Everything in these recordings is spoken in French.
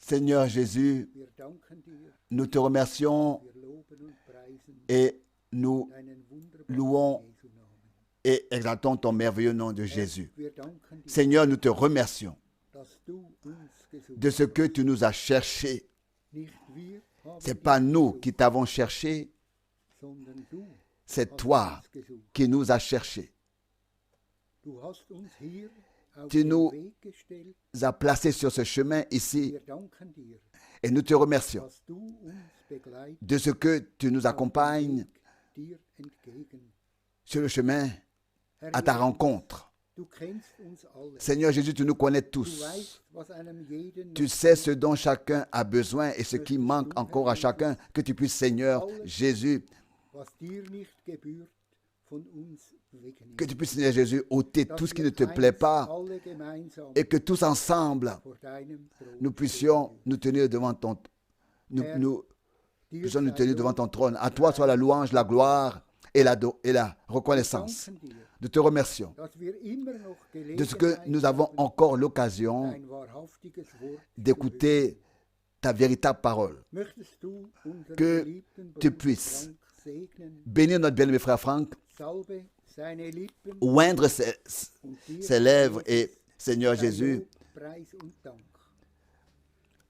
Seigneur Jésus, wir danken dir, nous te remercions wir loben und preisen et nous deinen wunderbaren louons Jesu Namen. et exaltons ton merveilleux nom de Jésus. Wir danken dir, Seigneur, nous te remercions dass du uns gesucht de ce que tu nous as cherché. nicht wir haben Ce n'est dich pas nous gesucht, qui t'avons cherché, sondern du c'est hast toi uns gesucht. qui nous as cherchés. Du hast uns hier auf Tu den nous Weg gestellt. as placés sur ce chemin ici Wir danken dir, et nous te remercions dass du uns begleitest de ce que tu nous auf dem accompagnes Weg dir entgegen. sur le chemin Herr à ta Jesus, rencontre. du kennst uns alle. Seigneur Jésus, tu nous connais Du tous. weißt, was einem jeden Tu noch sais ce dont chacun a besoin et ce qui manque encore à chacun. Que tu puisses, Seigneur Jésus, was dir nicht gebührt, von uns wegnehmen. que tu puisses, Seigneur Jésus, ôter Dass tout ce qui wir ne te plaît einst pas alle gemeinsam et que tous ensemble, vor deinem Thron nous puissions stehen. nous tenir devant ton nous Dir puissions nous sei tenir devant Lob, ton trône. À toi soit la louange, la gloire et la reconnaissance. danken dir, Nous te remercions dass wir immer noch de ce que Gelegenheit nous avons haben, encore l'occasion dein wahrhaftiges Wort d'écouter ta véritable parole. zu hören. Möchtest du unseren Que geliebten tu Bruder puisses Frank segnen, bénir notre bien-aimé frère Franck, salbe seine Lippen oindre und dir ses lèvres et Seigneur sei Jésus, Lob, Preis und Dank.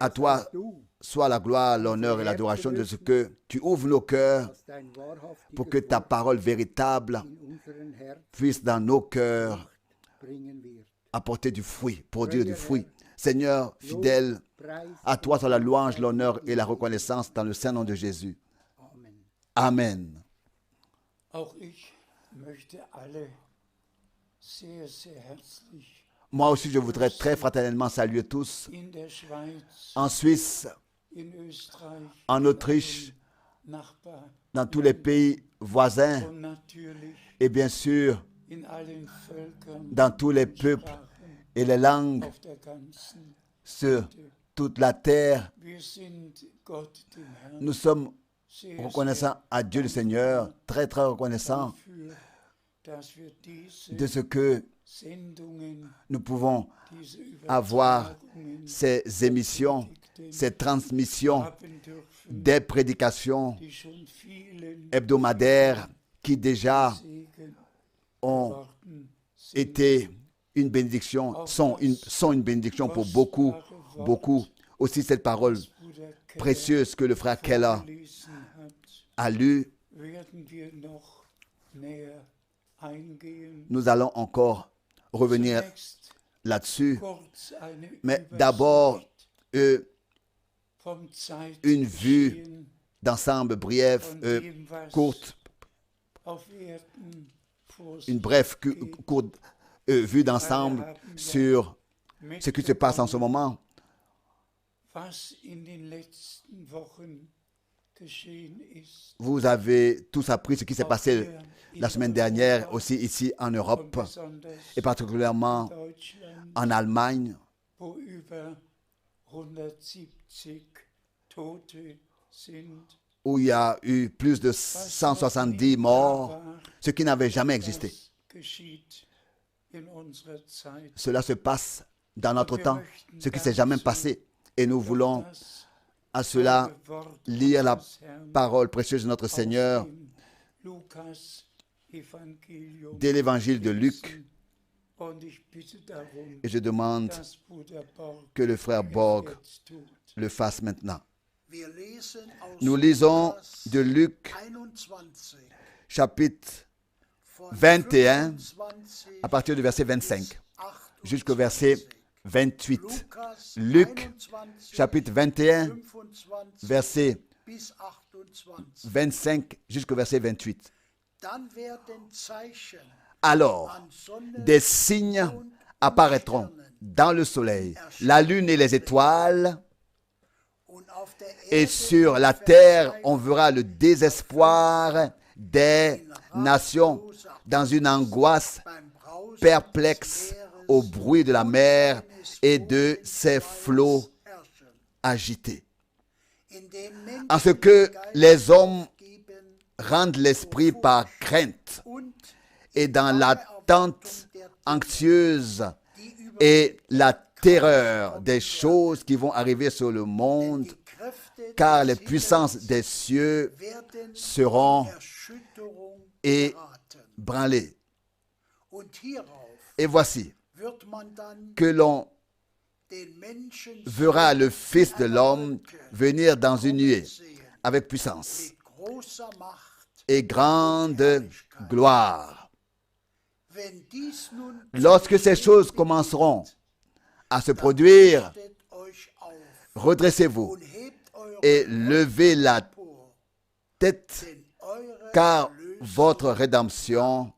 à toi Dass du soit la gloire, l'honneur et l'adoration de ce que tu ouvres nos cœurs dass dein wahrhaftiges pour que ta Wort parole véritable in unseren Herzen puisse dans nos cœurs Frucht bringen wird. apporter du fruit, produire du fruit. Seigneur fidèle, Preis à toi soit la louange, l'honneur et la reconnaissance dans le saint nom de Jésus. Amen. Amen. Auch ich möchte alle sehr, sehr herzlich Moi aussi, je voudrais très fraternellement saluer tous in der Schweiz, en Suisse, in Österreich, en Autriche, Nachbar dans tous les pays voisins und natürlich et bien sûr in allen Völkern, dans tous les peuples Sprachen et les langues auf der ganzen sur toute la terre. Wir sind Gott, dem Herrn, Nous sommes sehr, reconnaissants à Dieu le Seigneur, très très reconnaissants dafür, dass wir diese de ce que Sendungen, nous pouvons diese avoir Übertragungen ces émissions, ces transmissions haben dürfen, des prédications die schon vielen hebdomadaires qui déjà Segen ont geworden sind. été une bénédiction, sont une bénédiction pour beaucoup, beaucoup. Aussi cette parole Bruder Keller précieuse que le frère Keller vorgelesen hat, a lue, werden wir noch näher eingehen. nous allons encore revenir Zunächst là-dessus. kurz eine Mais d'abord, Übersicht vom une vue Zeitgeschehen d'ensemble brève, von dem, was courte, auf Erden vor une sich brève geht. courte vue d'ensemble sur ce qui se passe en ce moment. Was in den letzten Wochen geschehen ist. Vous avez tous appris ce qui s'est Auch passé hier in la semaine dernière, Europa aussi ici en und Europe, besonders et particulièrement in Deutschland, en Allemagne, wo über 170 Tote sind. où il y a eu plus de 170 morts, ce qui n'avait jamais existé. Das geschieht in unserer Zeit. Cela se passe dans notre temps, ce qui ne s'est jamais passé. Et nous voulons Das à cela Wort lire la des Herrn parole précieuse de notre aus Seigneur dem Lukas-Evangelium dès l'évangile de Luc. lesen. Und ich bitte darum, Et je demande dass Bruder Borg que le frère Borg jetzt tut. le fasse maintenant. Wir lesen aus Nous lisons Lukas de Luc 21, chapitre von 21 25 à partir du verset 25 bis jusqu'au verset 28. Lukas Luc 21, chapitre 21 25 verset bis 28. 25 jusqu'au verset 28. Dann werden Zeichen Alors, an Sonne des signes apparaîtront dans le soleil, la lune et les étoiles, und auf der et Erde sur la terre on verra le désespoir des nations dans une angoisse beim Brausen perplexe des Meeres au bruit de la mer et de ses flots herrschen, agités. indem En ce Menschen que den les Geist hommes geben rendent l'esprit par crainte und et dans l'attente anxieuse die über et la terreur des choses qui vont arriver sur le monde, Die Kräfte car les des puissances Himmels des cieux werden seront in Erschütterung et geraten. branlées. Und hierauf Et voici wird man dann que l'on den Menschen verra le Fils de l'homme venir dans une nuée avec puissance mit großer Macht. et grande gloire. Wenn dies nun Lorsque ces choses commenceront à se produire, richtet euch auf redressez-vous und hebt eure et levez la empor, tête, denn eure car Erlösung votre rédemption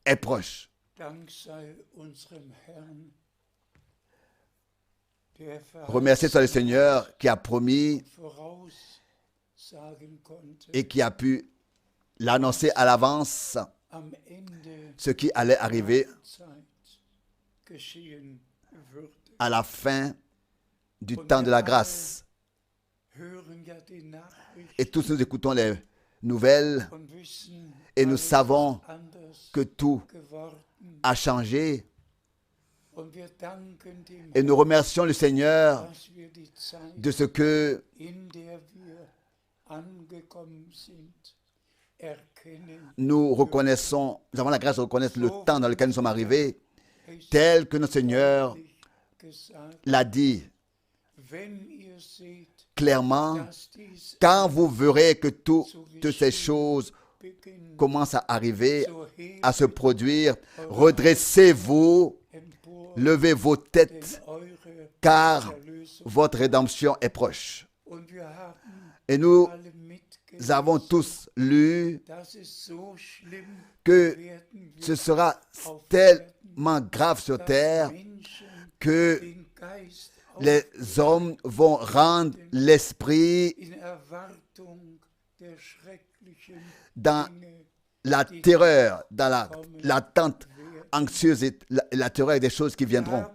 est proche. Dank sei unserem Herrn, der Remerciez soit le Seigneur qui a promis voraussagen konnte, et qui a pu l'annoncer à l'avance am Ende ce qui allait arriver der Zeit geschehen würde. à la fin du temps de la grâce. Hören ja die Nachricht Et tous nous écoutons les nouvelles und wissen, et nous alles savons ist anders que tout geworden. a changé. Und wir danken dem Et nous remercions le Seigneur dass wir die Zeit, de ce que in der wir angekommen sind, erkennen. nous reconnaissons, nous avons la grâce de reconnaître le temps dans lequel nous sommes arrivés, tel que notre Seigneur Gesagt, l'a dit wenn ihr seht, clairement. dass dies Quand vous verrez que toutes ces choses beginnt, commencent à arriver, so hebt à se produire, redressez-vous, empor, levez vos têtes, denn eure car Erlösung. votre rédemption est proche. Und wir haben Et nous alle Nous avons mitgelesen, tous lu dass es so schlimm que werden ce wird, sera tellement grave sur dass terre Menschen que den Geist les hommes vont rendre l'esprit in Erwartung der schrecklichen dans Dinge la terreur, dans l'attente anxieuse et la terreur des choses qui viendront haben,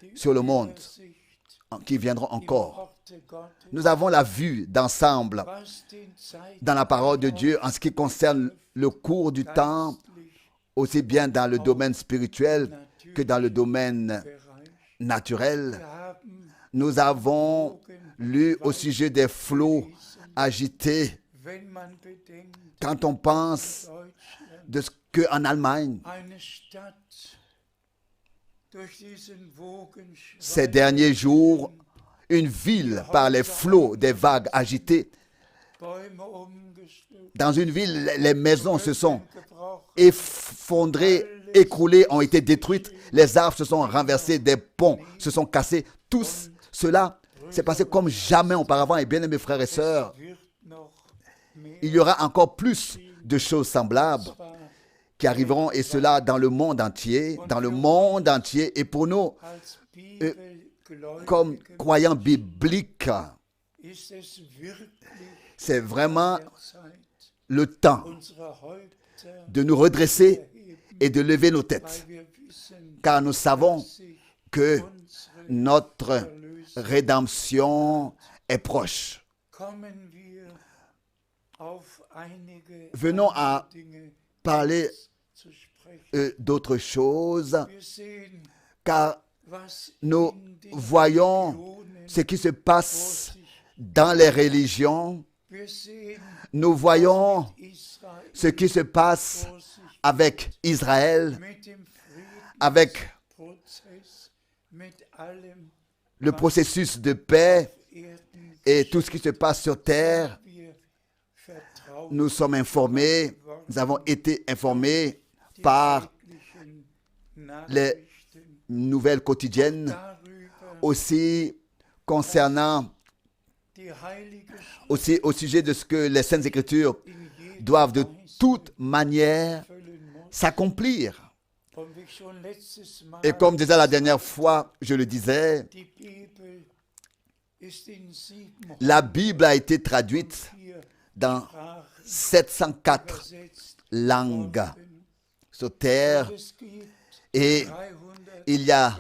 die sur le monde, Übersicht qui viendront im encore. Worte Gottes, Nous avons la vue d'ensemble was den Zeiten dans la parole de Dieu en ce qui concerne le cours du temps, geistlich aussi bien dans le domaine spirituel que dans le domaine Bereich. naturel. Wir haben Nous avons lu au sujet des flots agités. wenn man bedenkt, Quand on pense Deutschland, de ce qu'en Allemagne, eine Stadt durch diesen Wogen ces derniers jours, une ville par les flots des vagues agitées, Bäume umgestülpt, dans une ville, les maisons se sont gebrochen, effondrées, écroulées, ont été détruites, les arbres se sont renversés, des ponts se sont cassés. Tout cela s'est passé comme jamais auparavant. Et bien, mes frères et sœurs, wird noch mehr il y aura encore plus de choses semblables zwar qui arriveront, et cela dans le monde entier, et pour nous, als comme Bibelgläubige croyants bibliques, ist es wirklich c'est vraiment der Zeit, le temps unsere Häupter de nous redresser erheben, et de lever nos têtes, weil wir wissen, car nous savons dass sich que unsere notre Erlösung rédemption est proche. kommen wir auf einige Venons à andere Dinge parler zu sprechen. d'autres choses, Wir sehen, car was nous in den voyons Religionen ce qui se vor passe sich. dans les religions, Wir sehen, nous voyons Israel ce qui se passe vor sich avec Israël, mit dem avec Friedensprozess, mit allem le processus de paix Erden. et tout ce qui se passe sur terre. Wir vertrauen Nous sommes informés, nous avons été informés par täglichen les Nachrichten nouvelles quotidiennes, darüber, aussi concernant, die Heilige Schrift aussi au sujet de ce que les Saintes Écritures in jeder doivent de Weise toute manière erfüllen muss. s'accomplir. Und wie ich schon letztes Mal Et comme déjà la dernière fois, je le disais, die Bibel ist in 704 la Bible a été traduite dans Sprachen 704 übersetzt langues worden. sur terre, Es gibt et il y a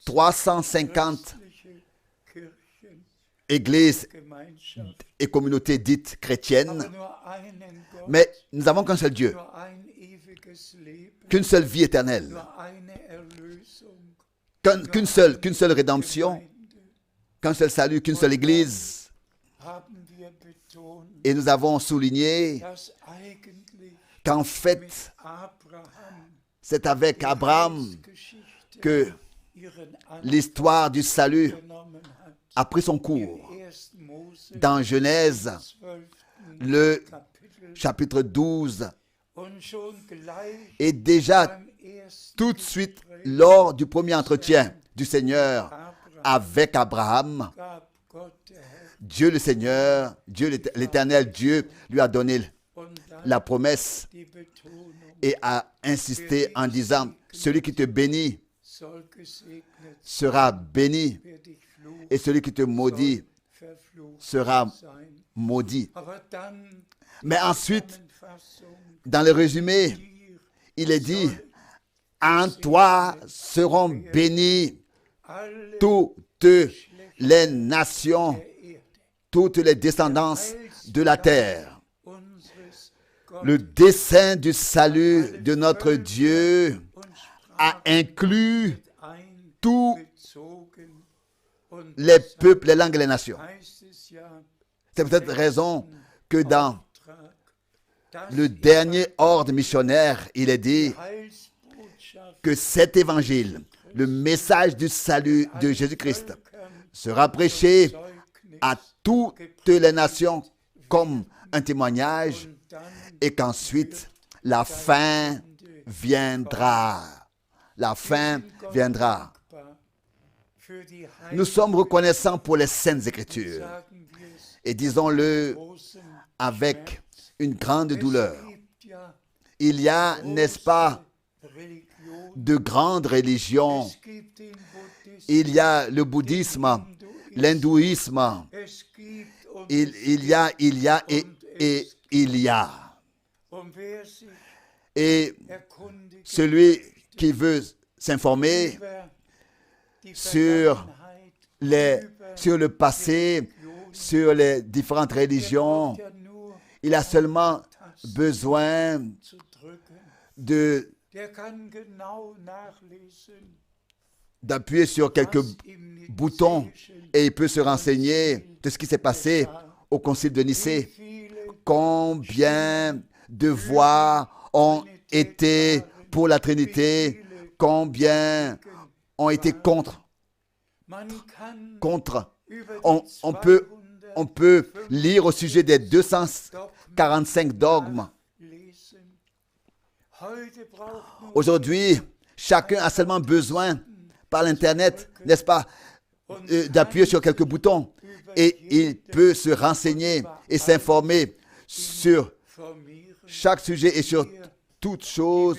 350 christliche Kirchen, églises Gemeinschaften, et communautés dites chrétiennes, aber nur einen Gott, mais nous n'avons qu'un seul Dieu, nur ein ewiges Leben, qu'une seule vie éternelle, nur eine Erlösung, qu'une seule rédemption, qu'un seul salut, qu'une seule Église. Et nous avons souligné qu'en fait, c'est avec Abraham que l'histoire du salut a pris son cours. Dans Genèse, le chapitre 12, et déjà tout de suite lors du premier entretien du Seigneur avec Abraham, Dieu le Seigneur, Dieu l'Éternel, Dieu lui a donné la promesse et a insisté en disant, celui qui te bénit sera béni et celui qui te maudit sera maudit. Mais ensuite, dans le résumé, il est dit, en toi seront bénies toutes les nations, toutes les descendances de la terre. Le dessein du salut de notre Dieu a inclus tous les peuples, les langues et les nations. C'est pour cette raison que dans le dernier ordre missionnaire, il est dit que cet évangile, le message du salut de Jésus-Christ, sera prêché à toutes les nations comme un témoignage et qu'ensuite la fin viendra. La fin viendra. Nous sommes reconnaissants pour les Saintes Écritures et disons-le avec une grande douleur. Il y a, n'est-ce pas, de grandes religions. Il y a le bouddhisme, l'hindouisme. Il y a et il y a. Et celui qui veut s'informer sur le passé, sur les différentes religions, il a seulement besoin d'appuyer sur quelques boutons et il peut se renseigner de ce qui s'est passé au concile de Nicée. Combien de voix ont été pour la Trinité, combien ont été contre. On peut lire au sujet des 245 dogmes. Aujourd'hui, chacun a seulement besoin, par l'Internet, n'est-ce pas, d'appuyer sur quelques boutons et il peut se renseigner et s'informer sur chaque sujet et sur toutes choses.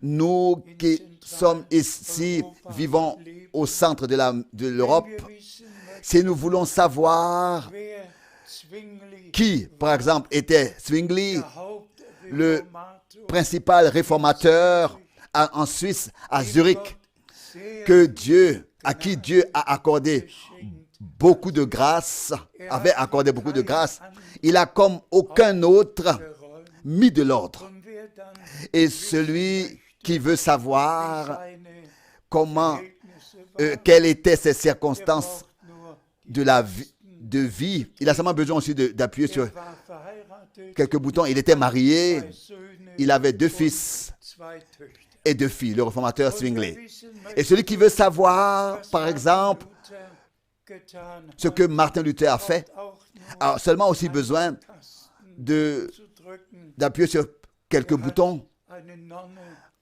Nous qui sommes ici, vivons au centre de l'Europe, si nous voulons savoir qui, par exemple, était Zwingli, le principal réformateur en Suisse, à Zurich, à qui Dieu a accordé beaucoup de grâce, avait accordé beaucoup de grâce, il a comme aucun autre mis de l'ordre. Et celui qui veut savoir quelles étaient ces circonstances de vie, il a seulement besoin aussi d'appuyer sur quelques boutons. Il était marié, il avait 2 fils et 2 filles, le réformateur Zwingli. Et celui qui veut savoir, par exemple, ce que Martin Luther a fait, a seulement aussi besoin d'appuyer sur quelques boutons.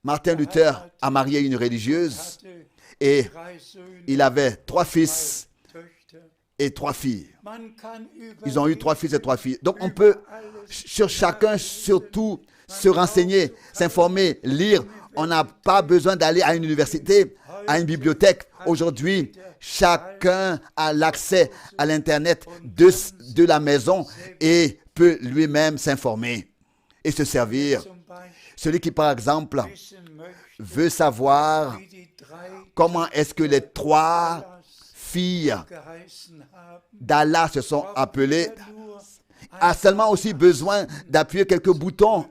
Martin Luther a marié une religieuse et il avait 3 fils et 3 filles. Ils ont eu 3 fils et 3 filles. Donc on peut sur chacun surtout se renseigner, s'informer, lire. On n'a pas besoin d'aller à une université, à une bibliothèque. Aujourd'hui, chacun a l'accès à l'Internet de la maison et peut lui-même s'informer et se servir. Celui qui, par exemple, veut savoir comment est-ce que les 3 filles d'Allah se sont appelées, a seulement aussi besoin d'appuyer quelques boutons.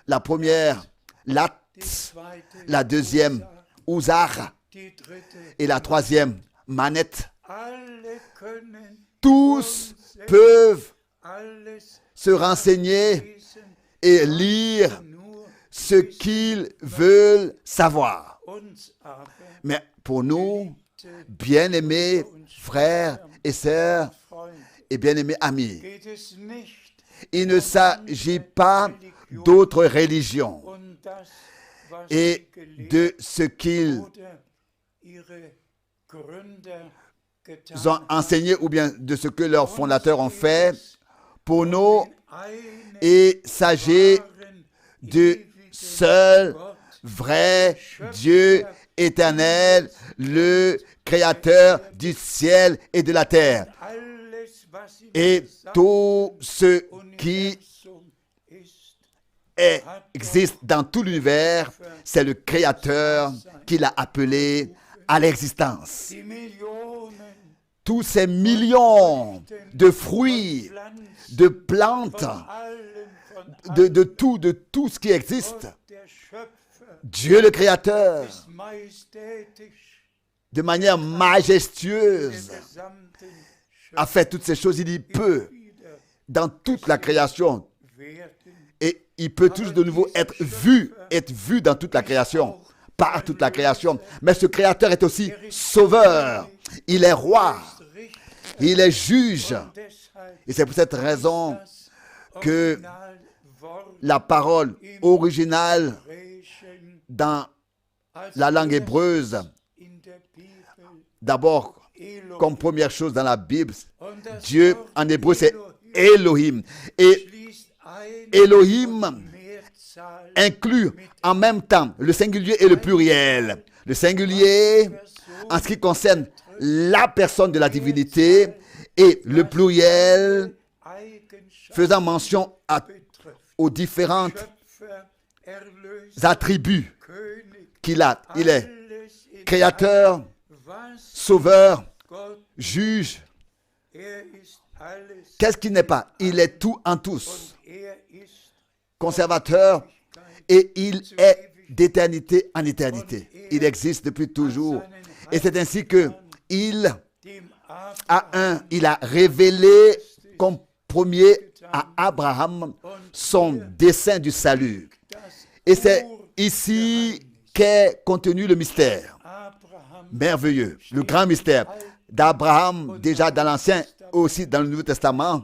La première, Lat, la deuxième, Uzar. die dritte. Et la troisième, Manette. Alle können Tous peuvent alles se renseigner lesen, et lire nur ce qu'ils veulent savoir. uns aber, Mais pour nous, bien-aimés frères et sœurs Freund, et bien-aimés amis, geht es nicht il ne s'agit pas d'autres religions um das, was et sie gelehrt de ce qu'ils oder ihre Gründer getan ont enseigné ou bien de ce que leurs fondateurs ont fait. Pour nous, einen il s'agit wahren, du ewigen seul Gott, vrai Dieu éternel, le créateur du ciel et de la terre. alles, was im Et tout ce qui Universum ist, existe dans tout l'univers, c'est le créateur qui l'a appelé à l'existence. die Millionen Tous ces millions de fruits, Pflanzen, de plantes, allem, von de tout ce qui existe, Gott, der Schöpfer, Dieu le créateur, ist majestätisch de manière der majestueuse, gesamten a fait toutes ces choses. Il y peut Schöpfer dans toute la création. werden. Et il peut toujours de nouveau être vu dans toute la création, par toute la création. Mais ce créateur est aussi sauveur. Il est roi. Il est juge. Deshalb Et c'est pour cette raison das que Originalwort la parole originale Hebräischen dans als la langue erstes hébreuse, in der Bibel d'abord, Elohim. comme première chose dans la Bible, Und das Dieu Wort en hébreu c'est Elohim Elohim. Et schließt ein Elohim und Mehrzahl inclut en même temps le singulier et le pluriel. Le singulier en ce qui concerne la personne de la divinité et le pluriel Eigenschaften faisant mention betrifft. aux différentes Schöpfer, Erlöser, attributs König, qu'il a. Il est alles in créateur, allem, was sauveur, Gott, juge. ist alles Qu'est-ce qu'il n'est pas? Il est tout en tous. und ist Conservateur, et il est d'éternité en éternité. Il existe depuis toujours. Et c'est ainsi que il dem il a révélé comme premier à Abraham son dessein du salut. Et c'est ici qu'est contenu le mystère Abraham merveilleux, le grand mystère d'Abraham, déjà dans l'Ancien, aussi dans le Nouveau Testament.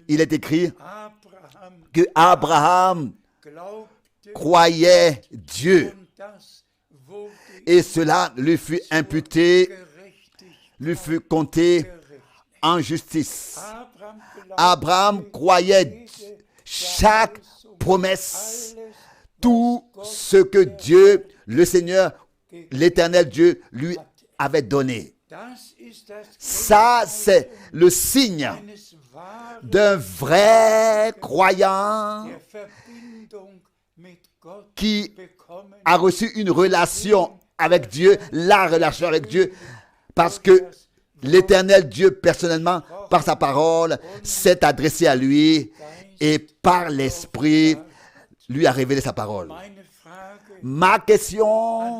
Il est écrit Abraham que Abraham glaubte croyait Dieu und das wurde et cela lui fut imputé, gerechtig lui fut compté gerechnet. en justice. Abraham glaubte Abraham croyait chaque promesse, alles, tout ce que Dieu, le Seigneur, l'Éternel Dieu lui avait donné. das ist das Ça, c'est le signe eines wahren d'un vrai croyant der Verbindung mit Gott qui bekommen a reçu une relation avec Dieu, la relation avec Dieu, parce que l'Éternel Dieu, personnellement, par sa parole, s'est adressé à lui et par l'Esprit, lui a révélé sa parole. meine Frage Ma question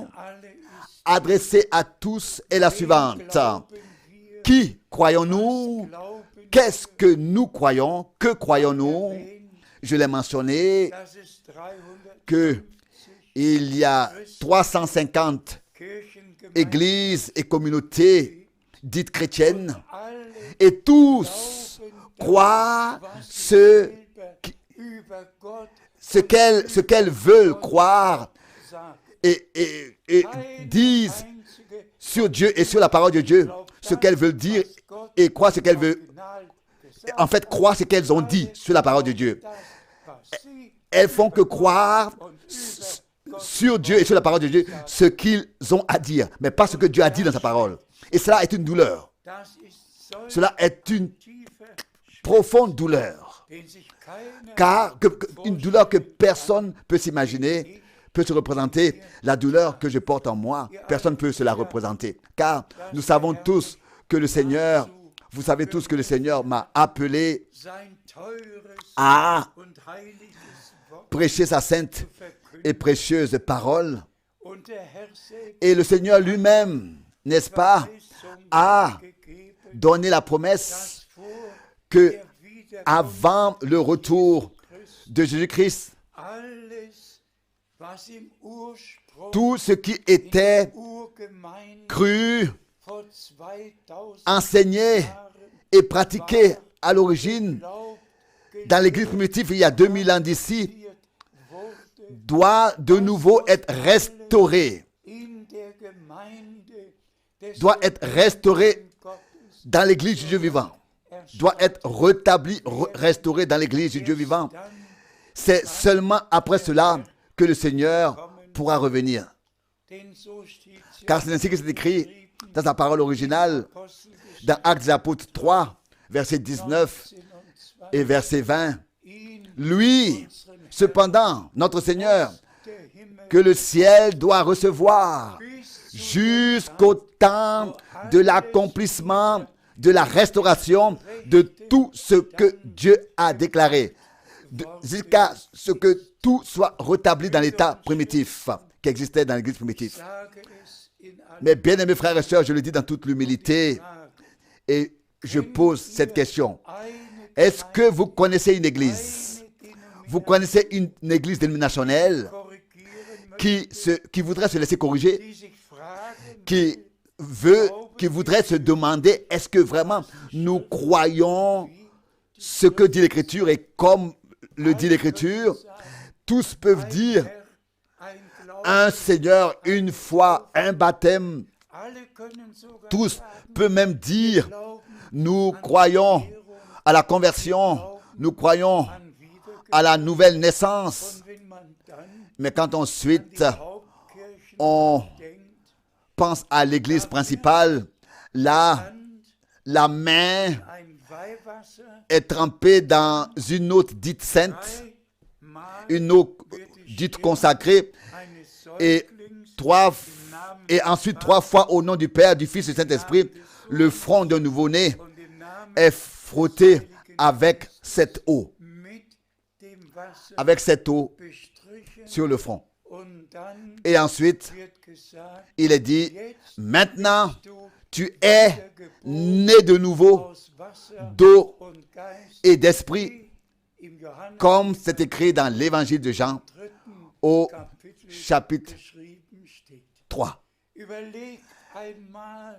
an alle ist, adressée à tous est la suivante. glauben wir, Qui croyons-nous? glauben Qu'est-ce que nous croyons? Que croyons-nous? Je l'ai mentionné dass es 350 que il y a 350 Kirchengemeinden églises et communautés dites chrétiennes alle et tous croient ce über Gott qu'elles veulent croire sagt. et disent Einzige sur Dieu et sur la parole de Dieu ce qu'elles veulent dire et croient ce qu'elles veulent. Original gesagt, En fait, croient ce qu'elles ont dit sur la parole de Dieu. das, was sie Elles font que croire und über Gott sur Dieu et sur la parole de Dieu ce qu'ils ont à dire, mais pas ce que Dieu a dit dans sa parole. Et cela est une douleur. das ist solch Cela est une tiefer profonde douleur. den sich keiner Car une douleur que personne ne peut s'imaginer, peut se représenter. La douleur que je porte en moi, personne ne peut se la représenter. Car nous savons tous que le Seigneur, vous savez tous que le Seigneur m'a appelé sein teures à und heiliges Wort prêcher sa sainte verkündet et précieuse parole. und Und der Herr selbst Et le Seigneur lui-même, n'est-ce pas, a gegeben, donné la promesse dass vor que der Wiederkunft avant le retour de Jésus-Christ, alles, was im Ursprung tout ce qui était Urgemeinde cru, vor 2000 enseigné Jahren et pratiqué à l'origine Glaub dans l'église primitive il y a 2000 ans d'ici, gelehrt wurde doit de nouveau être restauré, in der Gemeinde des doit être restauré Gottes dans l'église du Dieu vivant, doit être rétabli, restauré dans l'église du Dieu vivant. dann C'est seulement après cela que le Seigneur pourra revenir. denn so steht ja Car c'est ainsi que c'est écrit dans sa parole originale, Apostelgeschichte dans Actes des Apôtres 3, verset 19 19 und 20. et verset 20. Ihn, Lui, cependant, notre Seigneur, der Himmel, que le ciel doit recevoir bis zu jusqu'au temps de l'accomplissement, de la restauration de tout ce que Dieu a déclaré, jusqu'à ce que tout soit rétabli dans l'état primitif qui existait dans l'église primitive. sage es in aller Mais bien aimés frères et sœurs, je le dis dans toute l'humilité Frage. et je pose cette question. Eine Est-ce que vous connaissez une église? Vous connaissez une église dénominationnelle korrigieren qui voudrait se laisser corriger, die sich fragen, qui voudrait se demander, est-ce que vraiment nous croyons ce que dit l'Écriture et comme le dit l'Écriture? Tous peuvent dire ein Glauben, un Seigneur, une foi, un baptême. alle können sogar Tous sagen, peuvent même dire, glauben nous croyons à la conversion, nous croyons an Wiedergeburt. à la nouvelle naissance. Und wenn man dann Mais quand ensuite die Hauptkirchen on denkt, pense à l'église principale, là, Hand la main ein Weihwasser, est trempée dans une eau dite sainte, dreimal une eau dite consacrée, eines et Säuglings et ensuite 3 fois au nom du Père, du Fils et du Saint-Esprit, le front d'un nouveau-né und im Namen est frotté avec cette eau, mit dem Wasser bestrichen. sur le front. Und dann Et ensuite, wird gesagt, il est dit, jetzt maintenant, du tu es né de nouveau aus Wasser d'eau und Geist, et d'esprit, wie im Johannes comme c'est écrit dans l'évangile de Jean 3. au Kapitel chapitre geschrieben steht. 3. Überlegt einmal,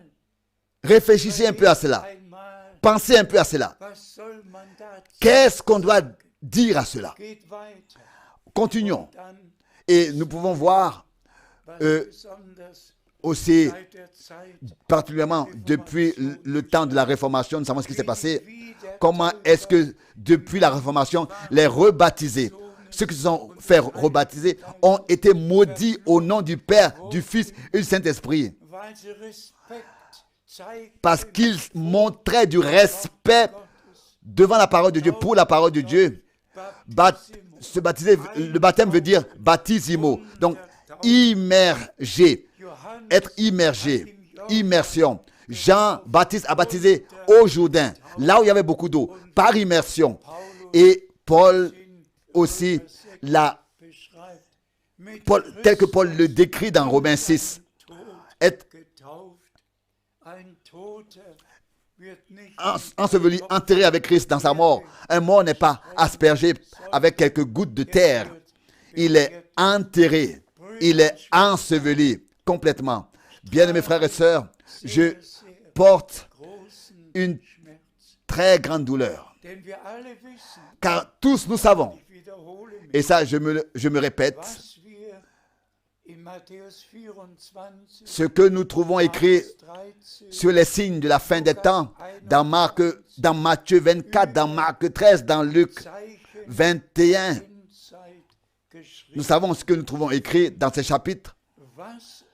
Réfléchissez un peu à cela. einmal, Pensez un peu à cela. was soll man da Qu'est-ce qu'on doit dire à cela? geht weiter. Continuons. Dann, Et nous pouvons voir was Euh, besonders aussi, seit der Zeit particulièrement depuis le temps de la Réformation, nous savons ce qui s'est passé. wie der Comment est-ce que depuis la Réformation, les rebaptisés, ceux qui se sont fait rebaptiser, ont été maudits au nom du Père, du Fils et du Saint-Esprit? weil sie Respekt zeigten Parce qu'ils montraient du respect devant la parole de Dieu, pour la parole de Dieu. Se baptiser, le baptême veut dire baptisimo, donc immergé, Johannes être immergé, immersion. Jean-Baptiste a baptisé au Jourdain, là où il y avait beaucoup d'eau, par immersion. Et Paul aussi, beschreibt, mit tel que Paul le décrit dans Romains 6, Tod être getauft. Ein Toter wird nicht enseveli, enterré avec Christ dans sa mort. Un mort n'est pas aspergé avec quelques gouttes de terre. Il est enterré, il est enseveli complètement. Bien-aimés frères et sœurs, je porte großen une Schmerz. très grande douleur. Denn wir alle wissen, Car tous nous savons, ich wiederhole mich, et ça je me répète, was wir in Matthäus 24, ce que nous trouvons écrit Vers 13, sur les signes de la fin des temps, dans Matthieu 24, dans Marc 13, dans Luc Zeichen 21. Endzeit geschrieben, Nous savons ce que nous trouvons écrit dans ces chapitres was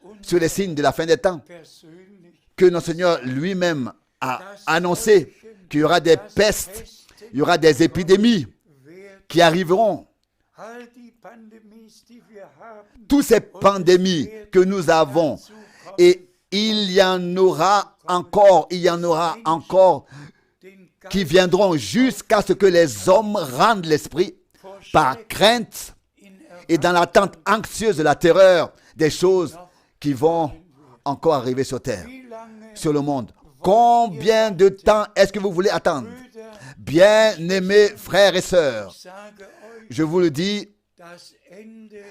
uns sur les signes de la fin des temps, persönlich que notre Seigneur lui-même a annoncé qu'il y aura des pestes, il y aura des épidémies wird. qui arriveront. All die Pandemies, die wir haben, Toutes ces pandémies que nous avons, et il y en aura encore den qui viendront jusqu'à ce que les hommes rendent l'esprit par crainte in et dans l'attente anxieuse de la terreur des choses qui vont encore arriver sur terre, sur le monde. Combien de temps est-ce que vous voulez attendre? Bien-aimés frères et sœurs, je vous le dis,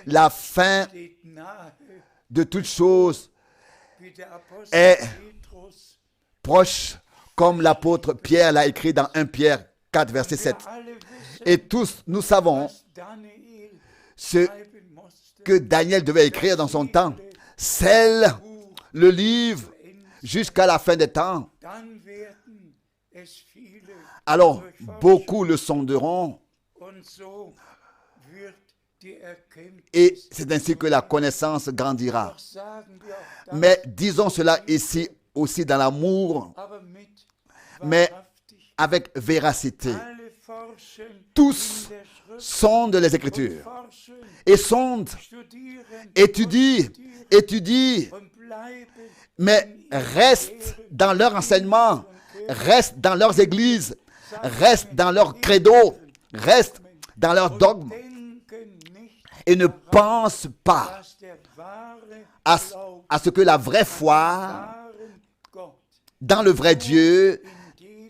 la fin de toutes choses est proche, comme l'apôtre Pierre l'a écrit dans 1 Pierre 4, verset 7. Et tous, nous savons ce que Daniel devait écrire dans son temps. Scelle le livre jusqu'à la fin des temps. Alors, beaucoup le sonderont. Et c'est ainsi que la connaissance grandira. Mais disons cela ici aussi dans l'amour, mais avec véracité. Tous sondent les Écritures et sondent, étudient, mais restent dans leur enseignement, restent dans leurs églises, restent dans leur credo, restent dans leur dogme et ne pensent pas à ce que la vraie foi dans le vrai Dieu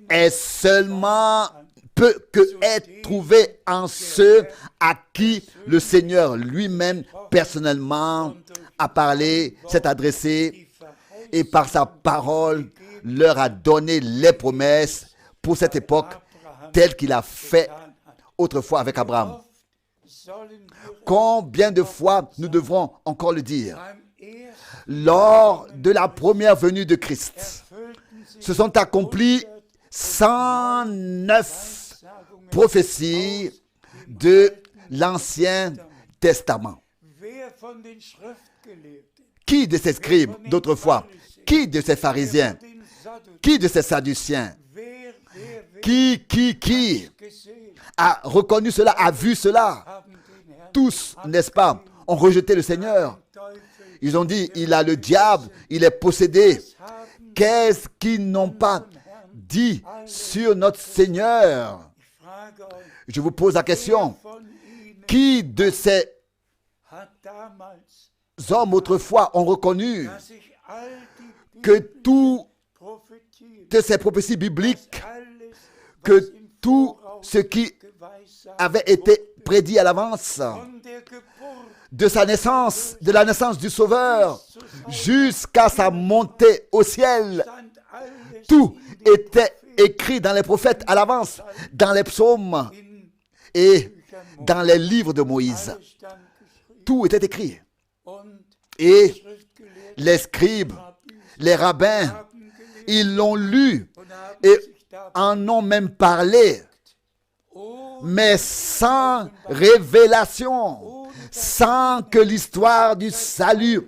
est seulement peut que être trouvée en ceux à qui le Seigneur lui-même personnellement a parlé, s'est adressé et par sa parole leur a donné les promesses pour cette époque telles qu'il a fait autrefois avec Abraham. Combien de fois nous devrons encore le dire? Lors de la première venue de Christ, se sont accomplies 109 prophéties de l'Ancien Testament. Qui de ces scribes d'autrefois, qui de ces pharisiens, qui de ces sadduciens, qui a reconnu cela, a vu cela? Tous, n'est-ce pas, ont rejeté le Seigneur. Ils ont dit, il a le diable, il est possédé. Qu'est-ce qu'ils n'ont pas dit sur notre Seigneur? Je vous pose la question. Qui de ces hommes autrefois ont reconnu que toutes ces prophéties bibliques, que tout ce qui avait été prédit à l'avance, de sa naissance, de la naissance du Sauveur, jusqu'à sa montée au ciel, tout était écrit dans les prophètes à l'avance, dans les psaumes et dans les livres de Moïse. Tout était écrit. Et les scribes, les rabbins, ils l'ont lu et en ont même parlé, mais sans révélation, sans que l'histoire du salut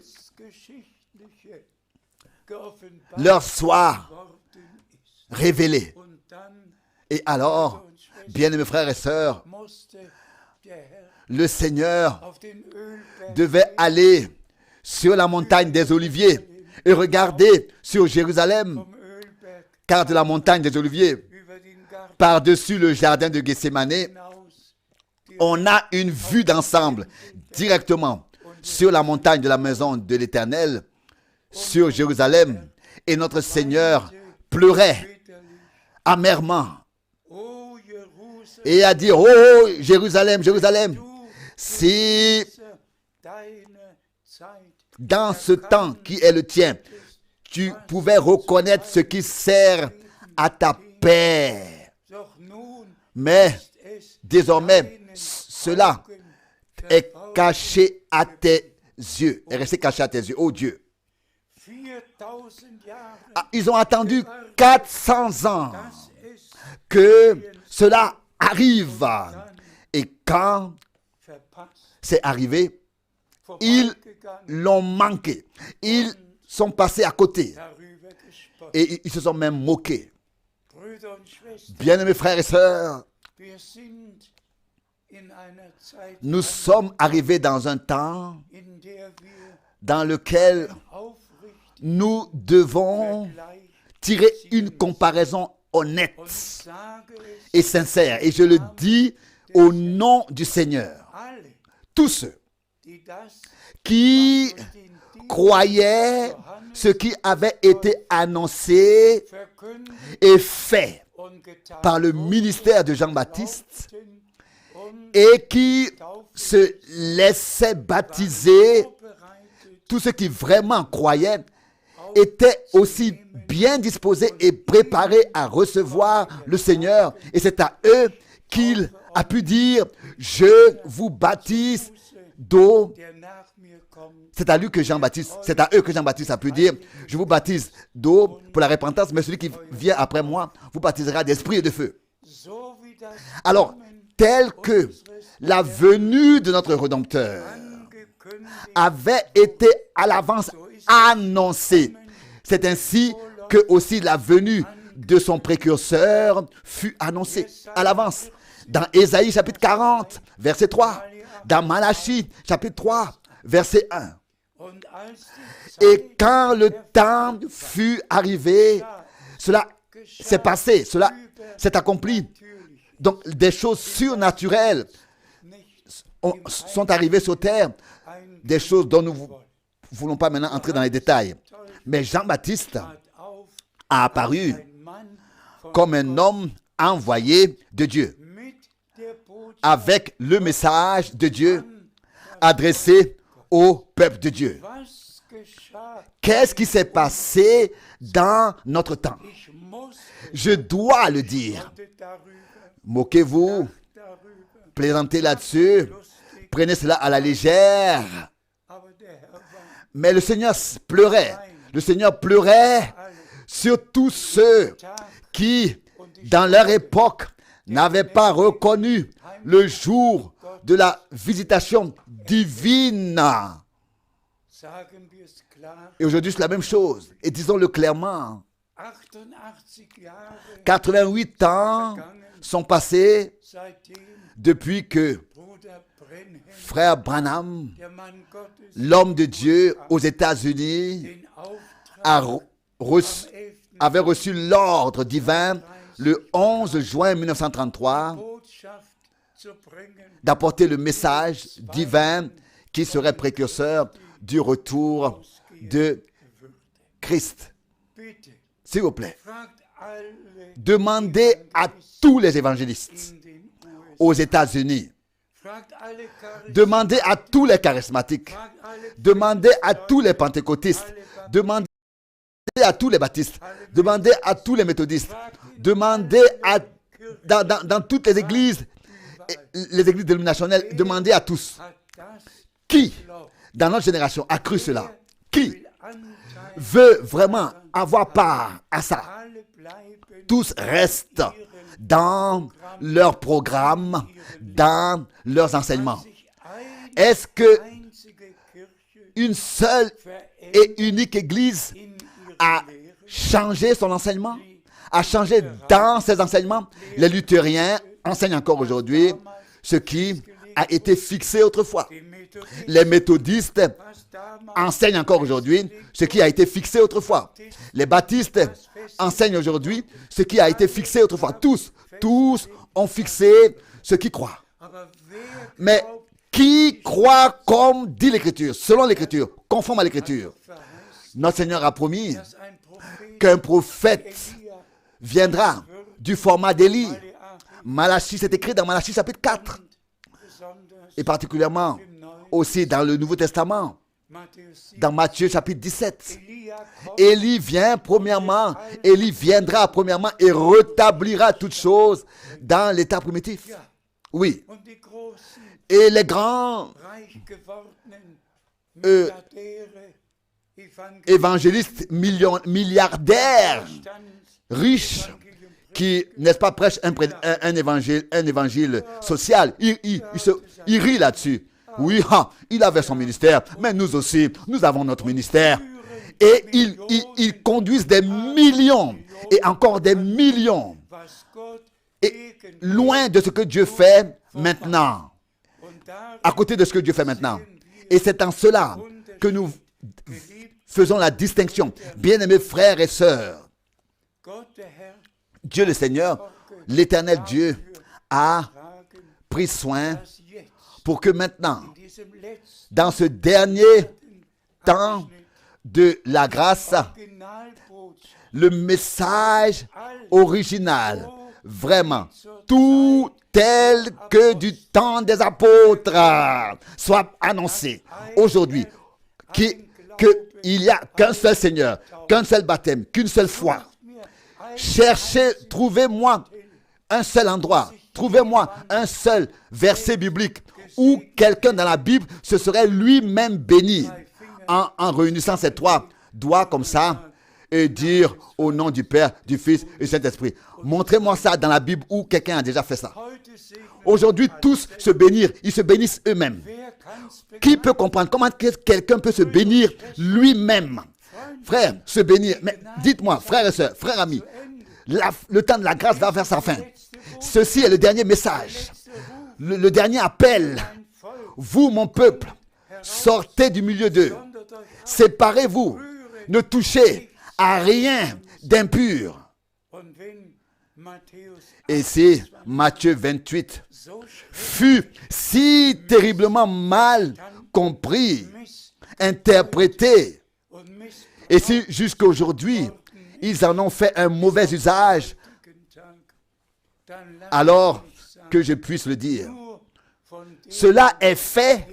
leur soit révélée. Et alors, bien-aimés frères et sœurs, le Seigneur devait aller sur la montagne des Oliviers et regarder sur Jérusalem, car de la montagne des Oliviers, par-dessus le jardin de Gethsémane, on a une vue d'ensemble directement sur la montagne de la maison de l'Éternel, sur Jérusalem. Et notre Seigneur pleurait amèrement et a dit, « Oh Jérusalem, Jérusalem, si dans ce temps qui est le tien, tu pouvais reconnaître ce qui sert à ta paix. Mais désormais, cela est caché à tes yeux, est resté caché à tes yeux, oh Dieu. » Ils ont attendu 400 ans que cela arrive. Et quand c'est arrivé, ils l'ont manqué. Ils sont passés à côté. Et ils se sont même moqués. Bien-aimés frères et sœurs, nous sommes arrivés dans un temps dans lequel nous devons tirer une comparaison honnête et sincère. Et je le dis au nom du Seigneur. Tous ceux die das qui durch den Dienst croyaient ce qui avait été annoncé verkündigt et fait und getan par le wurde, ministère de Jean-Baptiste glaubten und et qui se laissaient baptiser. vorbereitet Tous ceux qui vraiment croyaient étaient aussi bien disposés et préparés à recevoir le Seigneur. Et c'est à eux qu'il a pu dire, je vous baptise d'eau. der nach mir kommt, C'est à lui que Jean-Baptiste, c'est à eux que Jean-Baptiste a pu dire, je vous baptise d'eau pour la repentance, mais celui qui vient après moi vous baptisera d'esprit et de feu. so wie das Alors, tel que la venue de notre Rédempteur angekündigt avait été à l'avance annoncée, c'est ainsi que aussi la venue de son précurseur fut annoncée à l'avance. Dans Ésaïe chapitre 40, verset 3, dans Malachie chapitre 3, verset 1. und als die Et Zeit quand le temps fut arrivé, cela s'est passé, cela s'est accompli. natürlich Donc des choses surnaturelles nicht sont arrivées sur terre, ein des choses dont nous ne voulons pas maintenant entrer dans les détails. Mais Jean-Baptiste trat auf, a apparu ein Mann von comme un homme envoyé de Dieu, mit der Botschaft avec le message de Dieu adressé au peuple de Dieu. was geschah. Qu'est-ce qui s'est passé dans notre temps? Ich muss Je dois le dire. darüber, Moquez-vous, darüber plaisantez là-dessus, lustig, prenez cela à la légère. aber der Herr war Mais le Seigneur pleurait. Le Seigneur pleurait sur tous ceux qui, dans leur époque, n'avaient pas reconnu le jour de la visitation divine. sagen wir es klar, Et aujourd'hui, c'est la même chose. Et disons-le clairement. 88 Jahre 88 ans sont passés seitdem depuis que Bruder Brenhem, frère Branham, der Mann Gottes, l'homme de Dieu aux États-Unis, den Auftrag a reçu- am 11. avait reçu l'ordre divin le 11 juin 1933 Botschaft zu bringen, d'apporter le message divin qui serait précurseur du retour de Christ. bitte, S'il vous plaît, fragt alle demandez à tous les évangélistes in den USA, aux États-Unis, fragt alle Charismen, demandez à tous les charismatiques, fragt alle demandez à tous les pentecôtistes, demandez à tous les baptistes, demandez à tous les méthodistes, demandez dans toutes les églises dénominationnelles, demandez à tous. hat das Qui, glaubt, dans notre génération, a cru cela? Qui will Anteil, veut vraiment avoir part à ça? alle bleiben Tous restent dans leur programme, dans leurs enseignements. sich eine Est-ce que einzige Kirche une seule verändert et unique église in ihrer a Lehre, changé son enseignement, a changé dans ses enseignements? Les luthériens enseignent encore aujourd'hui ce qui a été fixé autrefois. die Methodisten, Les méthodistes was damals enseignent encore aujourd'hui ce qui a été fixé autrefois. Les baptistes enseignent aujourd'hui ce qui a été fixé autrefois. Tous ont fixé ce qu'ils croient. aber wer Mais glaubt, qui croit comme dit l'Écriture, selon l'Écriture, conforme à l'Écriture? verheißt, Notre Seigneur a promis dass ein Prophet qu'un prophète Elia viendra du format d'Élie. Maleachim Malachie, c'est écrit dans Malachie chapitre 4, besonders et particulièrement im Neuen aussi dans le Nouveau Testament, Matthäus 7, dans Matthieu chapitre 17. Elia kommt Élie vient premièrement, Élie viendra premièrement et rétablira toutes choses dans l'état primitif. Oui, und die großen, et les grands reich gewordenen Euh, Milliardäre, évangélistes milliardaires, riches, qui, n'est-ce pas, prêchent un évangile social. Il rit là-dessus. Oui, il avait son ministère, mais nous aussi, nous avons notre ministère. Et ils conduisent des millions, et encore des millions, et loin de ce que Dieu fait maintenant, à côté de ce que Dieu fait maintenant. Et c'est en cela que nous faisons la distinction. Bien-aimés frères et sœurs, Dieu le Seigneur, l'Éternel Dieu, a pris soin pour que maintenant, in diesem letzten dans ce dernier temps de la grâce, Originalbotschaft le message original, vraiment, tout tel que du temps des apôtres, soit annoncé aujourd'hui, qu'il n'y a qu'un seul Seigneur, qu'un seul baptême, qu'une seule foi. Cherchez, trouvez-moi un seul endroit, trouvez-moi un seul verset biblique où quelqu'un dans la Bible se serait lui-même béni en réunissant ses trois doigts comme ça et dire au nom du Père, du Fils et du Saint-Esprit. Montrez-moi ça dans la Bible où quelqu'un a déjà fait ça. Aujourd'hui, tous se bénir, ils se bénissent eux-mêmes. Qui peut comprendre comment quelqu'un peut se bénir lui-même? Frère, se bénir. Mais dites-moi, frères et sœurs, frères amis, le temps de la grâce va vers sa fin. Ceci est le dernier message, le dernier appel. Vous, mon peuple, sortez du milieu d'eux. Séparez-vous. Ne touchez à rien d'impur. Et si Matthieu 28 fut si terriblement mal compris, interprété, et si jusqu'à aujourd'hui, ils en ont fait un mauvais usage, alors que je puisse le dire. Cela est fait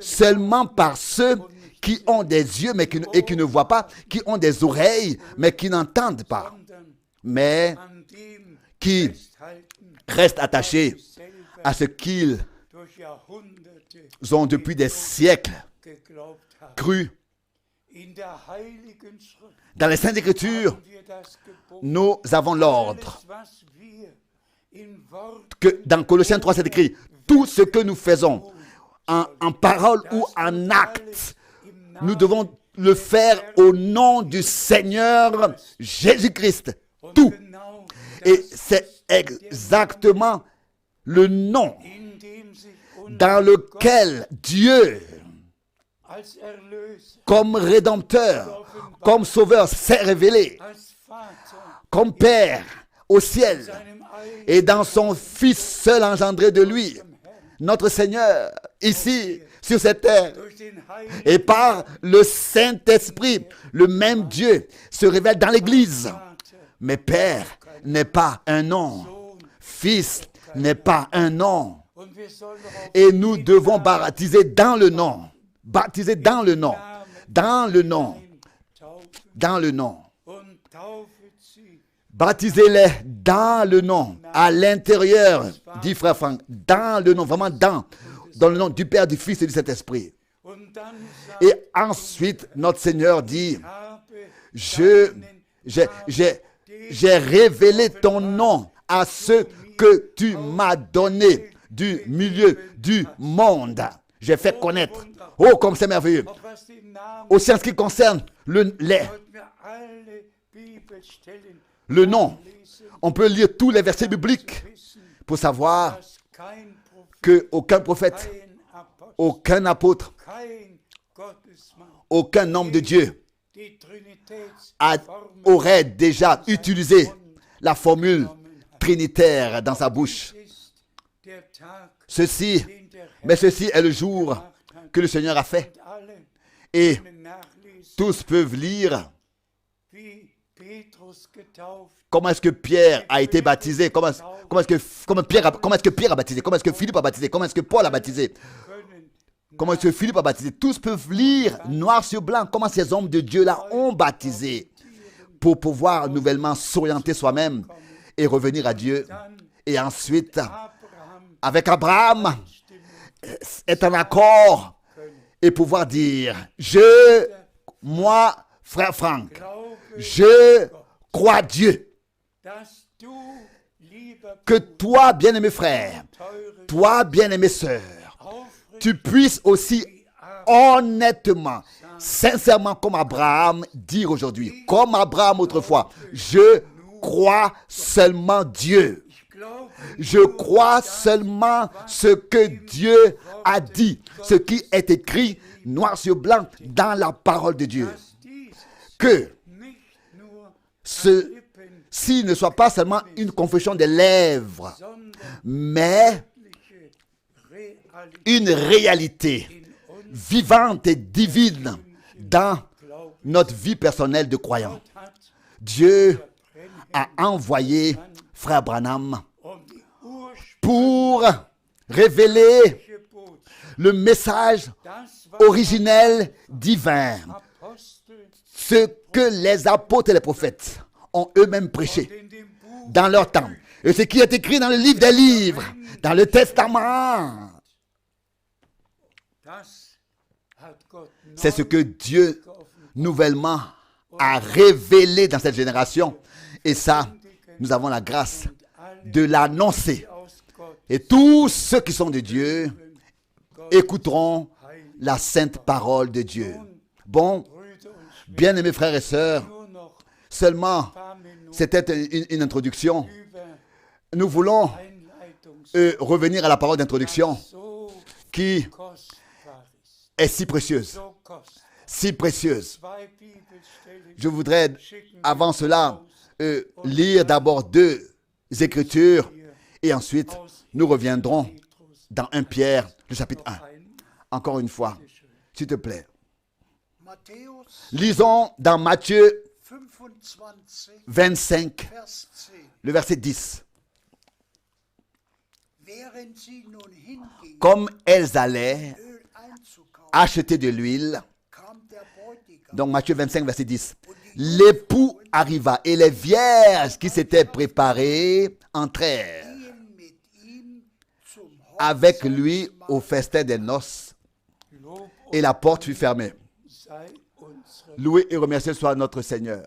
seulement par ceux qui ont des yeux mais qui ne voient pas, qui ont des oreilles mais qui n'entendent pas, mais qui restent attachés à ce qu'ils ont depuis des siècles cru. Dans les Saintes Écritures, nous avons l'ordre que dans Colossiens 3, c'est écrit, tout ce que nous faisons en parole ou en acte, nous devons le faire au nom du Seigneur Jésus-Christ. Tout. Et c'est exactement le nom dans lequel Dieu, comme Rédempteur, comme Sauveur, s'est révélé, comme Père au ciel, et dans son Fils seul engendré de lui, notre Seigneur, ici, sur cette terre, et par le Saint-Esprit, le même Dieu se révèle dans l'Église. Mais Père n'est pas un nom, Fils n'est pas un nom, et nous devons baptiser dans le nom, baptiser dans le nom, dans le nom, dans le nom. Baptisez-les dans le nom, à l'intérieur, dit frère Franck, dans le nom, vraiment dans le nom du Père, du Fils et du Saint-Esprit. Et ensuite, notre Seigneur dit, j'ai révélé ton nom à ceux que tu m'as donné du milieu du monde. J'ai fait connaître. Oh, comme c'est merveilleux. Aussi en ce qui concerne le nom, on peut lire tous les versets bibliques pour savoir qu'aucun prophète, aucun apôtre, aucun homme de Dieu aurait déjà utilisé la formule trinitaire dans sa bouche. Ceci est le jour que le Seigneur a fait. Et tous peuvent lire comment est-ce que Pierre a été baptisé, comment est-ce que Pierre a baptisé, comment est-ce que Philippe a baptisé, comment est-ce que Paul a baptisé, comment est-ce que Philippe a baptisé. Tous peuvent lire noir sur blanc comment ces hommes de Dieu-là ont baptisé pour pouvoir nouvellement s'orienter soi-même et revenir à Dieu. Et ensuite, avec Abraham, être en accord et pouvoir dire, moi, frère Franck, je crois Dieu. Que toi, bien-aimé frère, toi, bien-aimé sœur, tu puisses aussi honnêtement, sincèrement, comme Abraham, dire aujourd'hui, comme Abraham autrefois, je crois seulement Dieu. Je crois seulement ce que Dieu a dit, ce qui est écrit noir sur blanc dans la parole de Dieu. Que ceci ne soit pas seulement une confession des lèvres, mais une réalité vivante et divine dans notre vie personnelle de croyant. Dieu a envoyé Frère Branham pour révéler le message originel divin, ce que les apôtres et les prophètes ont eux-mêmes prêché dans leur temps, et ce qui est écrit dans le livre des livres, dans le Testament. C'est ce que Dieu nouvellement a révélé dans cette génération, et ça, nous avons la grâce de l'annoncer. Et tous ceux qui sont de Dieu écouteront la sainte parole de Dieu. Bon, bien-aimés frères et sœurs, seulement, c'était une introduction. Nous voulons revenir à la parole d'introduction qui est si précieuse. Si précieuse. Je voudrais, avant cela, lire d'abord 2 Écritures et ensuite nous reviendrons dans 1 Pierre, le chapitre 1. Encore une fois, s'il te plaît. Lisons dans Matthieu 25, le verset 10. Comme elles allaient acheter de l'huile, donc Matthieu 25, verset 10. L'époux arriva et les vierges qui s'étaient préparées entrèrent avec lui au festin des noces et la porte fut fermée. Loué et remercié soit notre Seigneur.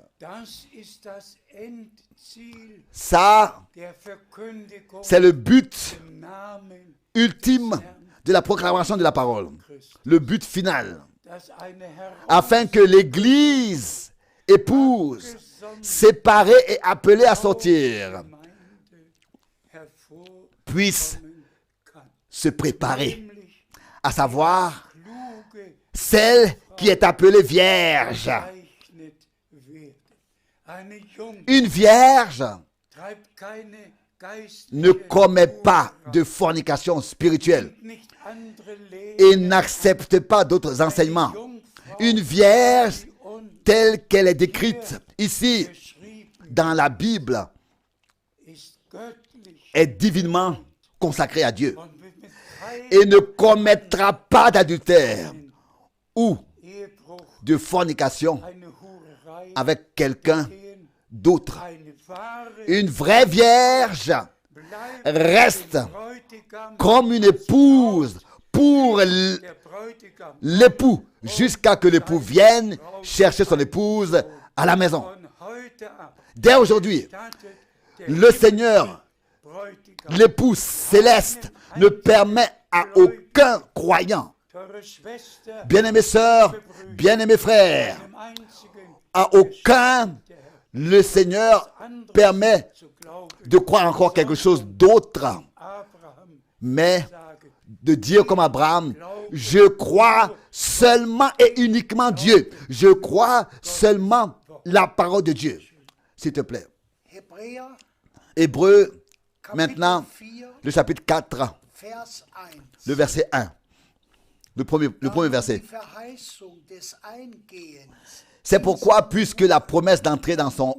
Ça, c'est le but ultime de la proclamation de la parole. Le but final. Afin que l'Église épouse, séparée et appelée à sortir, puisse se préparer. À savoir, celle qui est appelée vierge. Une vierge ne commet pas de fornication spirituelle et n'accepte pas d'autres enseignements. Une vierge telle qu'elle est décrite ici dans la Bible est divinement consacrée à Dieu et ne commettra pas d'adultère ou de fornication avec quelqu'un d'autre. Une vraie vierge reste comme une épouse pour l'époux jusqu'à ce que l'époux vienne chercher son épouse à la maison. Dès aujourd'hui, le Seigneur, l'époux céleste, ne permet à aucun croyant, bien-aimés sœurs, bien-aimés frères, à aucun, le Seigneur permet de croire encore quelque chose d'autre, mais de dire comme Abraham, je crois seulement et uniquement Dieu. Je crois seulement la parole de Dieu. S'il te plaît. Hébreux, maintenant, le chapitre 4, le verset 1. Le premier verset. C'est pourquoi, puisque la promesse d'entrer dans son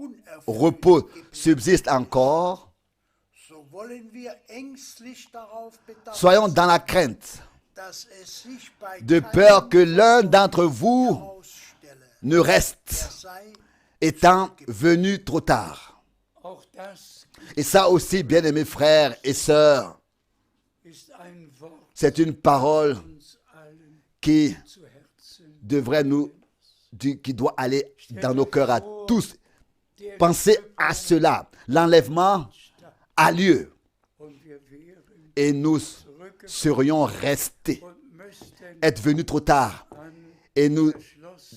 repos subsiste encore, soyons dans la crainte, de peur que l'un d'entre vous ne reste, étant venu trop tard. Et ça aussi, bien-aimés frères et sœurs, c'est une parole qui devrait qui doit aller dans nos cœurs à tous. Pensez à cela. L'enlèvement a lieu. Et nous serions restés, être venus trop tard. Et nous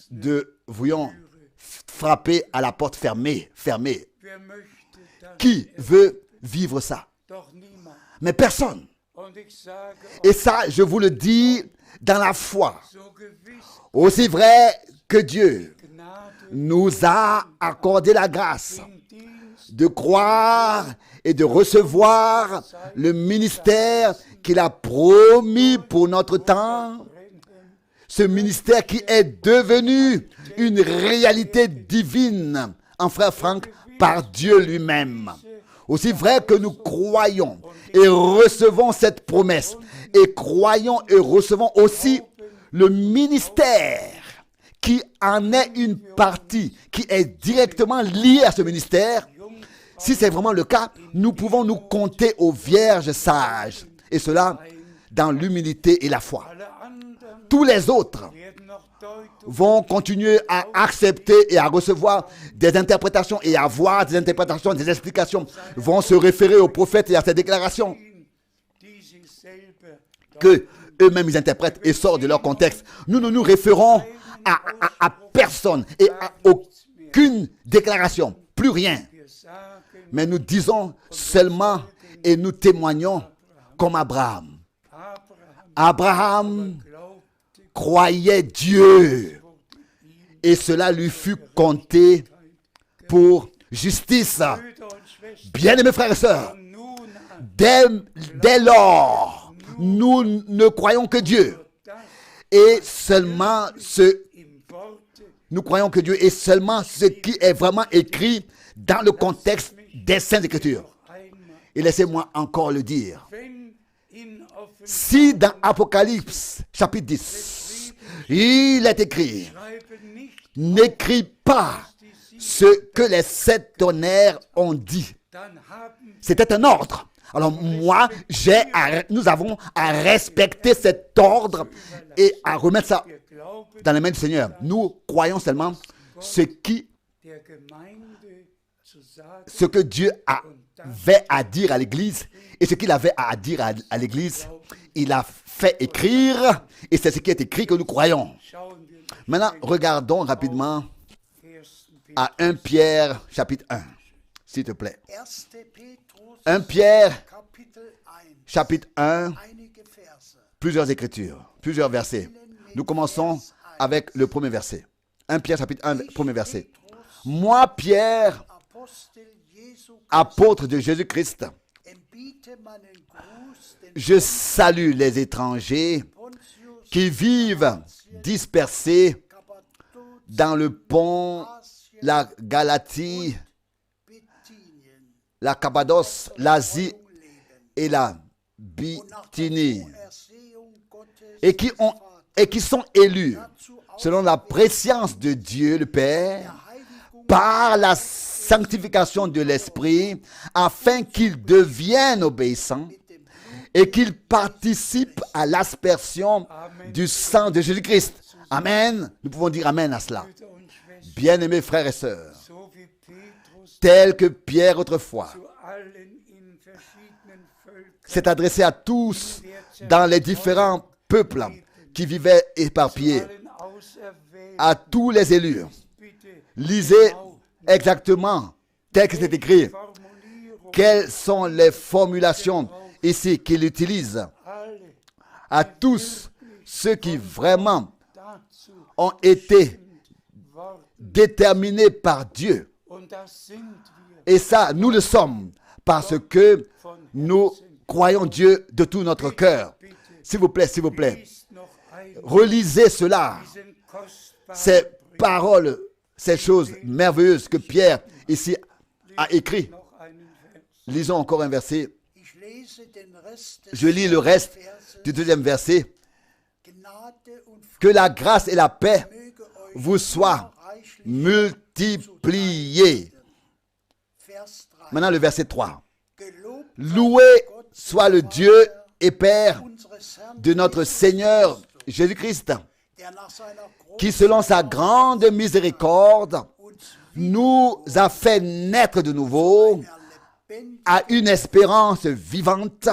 devrions frapper à la porte fermée. Qui veut vivre ça? Mais personne. Et ça, je vous le dis dans la foi. Aussi vrai que Dieu nous a accordé la grâce de croire et de recevoir le ministère qu'il a promis pour notre temps. Ce ministère qui est devenu une réalité divine en frère Franck par Dieu lui-même. Aussi vrai que nous croyons et recevons cette promesse et croyons et recevons aussi le ministère qui en est une partie, qui est directement liée à ce ministère. Si c'est vraiment le cas, nous pouvons nous compter aux vierges sages. Et cela dans l'humilité et la foi. Tous les autres vont continuer à accepter et à recevoir des interprétations et à avoir des interprétations, des explications, vont se référer aux prophètes et à ces déclarations que eux-mêmes ils interprètent et sortent de leur contexte. Nous ne nous référons à personne et à aucune déclaration, plus rien. Mais nous disons seulement et nous témoignons comme Abraham. Abraham croyait Dieu et cela lui fut compté pour justice. Bien-aimés frères et sœurs, dès lors, nous ne croyons que Dieu et seulement nous croyons que Dieu est seulement ce qui est vraiment écrit dans le contexte des Saintes Écritures. Et laissez-moi encore le dire. Si dans Apocalypse chapitre 10, il est écrit, n'écris pas ce que les 7 tonnerres ont dit. C'était un ordre. Alors moi, nous avons à respecter cet ordre et à remettre ça dans les mains du Seigneur. Nous croyons seulement ce que Dieu avait à dire à l'Église et ce qu'il avait à dire à l'Église. Il a fait écrire et c'est ce qui est écrit que nous croyons. Maintenant, regardons rapidement à 1 Pierre chapitre 1, s'il te plaît. 1 Pierre chapitre 1, plusieurs écritures, plusieurs versets. Nous commençons avec le premier verset. 1 Pierre chapitre 1, premier verset. Moi, Pierre, apôtre de Jésus-Christ, je salue les étrangers qui vivent dispersés dans le pont, la Galatie, la Cappadoce, l'Asie et la Bithynie, et qui sont élus selon la préscience de Dieu le Père par la sanctification de l'Esprit, afin qu'ils deviennent obéissants et qu'ils participent à l'aspersion du sang de Jésus-Christ. Amen. Nous pouvons dire Amen à cela. Bien-aimés frères et sœurs, tel que Pierre autrefois s'est adressé à tous dans les différents peuples qui vivaient éparpillés, à tous les élus. Lisez exactement tel que c'est écrit. Quelles sont les formulations ici qu'il utilise à tous ceux qui vraiment ont été déterminés par Dieu. Et ça, nous le sommes parce que nous croyons Dieu de tout notre cœur. S'il vous plaît, relisez cela. Ces paroles, ces choses merveilleuses que Pierre ici a écrit. Lisons encore un verset. Je lis le reste du deuxième verset. Que la grâce et la paix vous soient multipliées. Maintenant le verset 3. Loué soit le Dieu et Père de notre Seigneur Jésus-Christ, qui selon sa grande miséricorde nous a fait naître de nouveau à une espérance vivante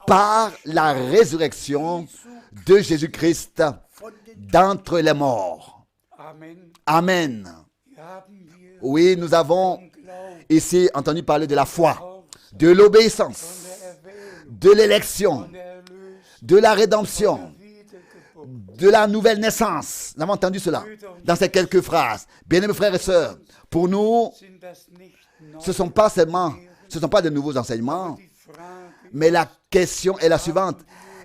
par la résurrection de Jésus-Christ d'entre les morts. Amen. Oui, nous avons ici entendu parler de la foi, de l'obéissance, de l'élection, de la rédemption, de la nouvelle naissance. Nous avons entendu cela dans ces quelques phrases. Bien-aimés frères et sœurs, pour nous, Ce ne sont pas de nouveaux enseignements, mais la question est la suivante.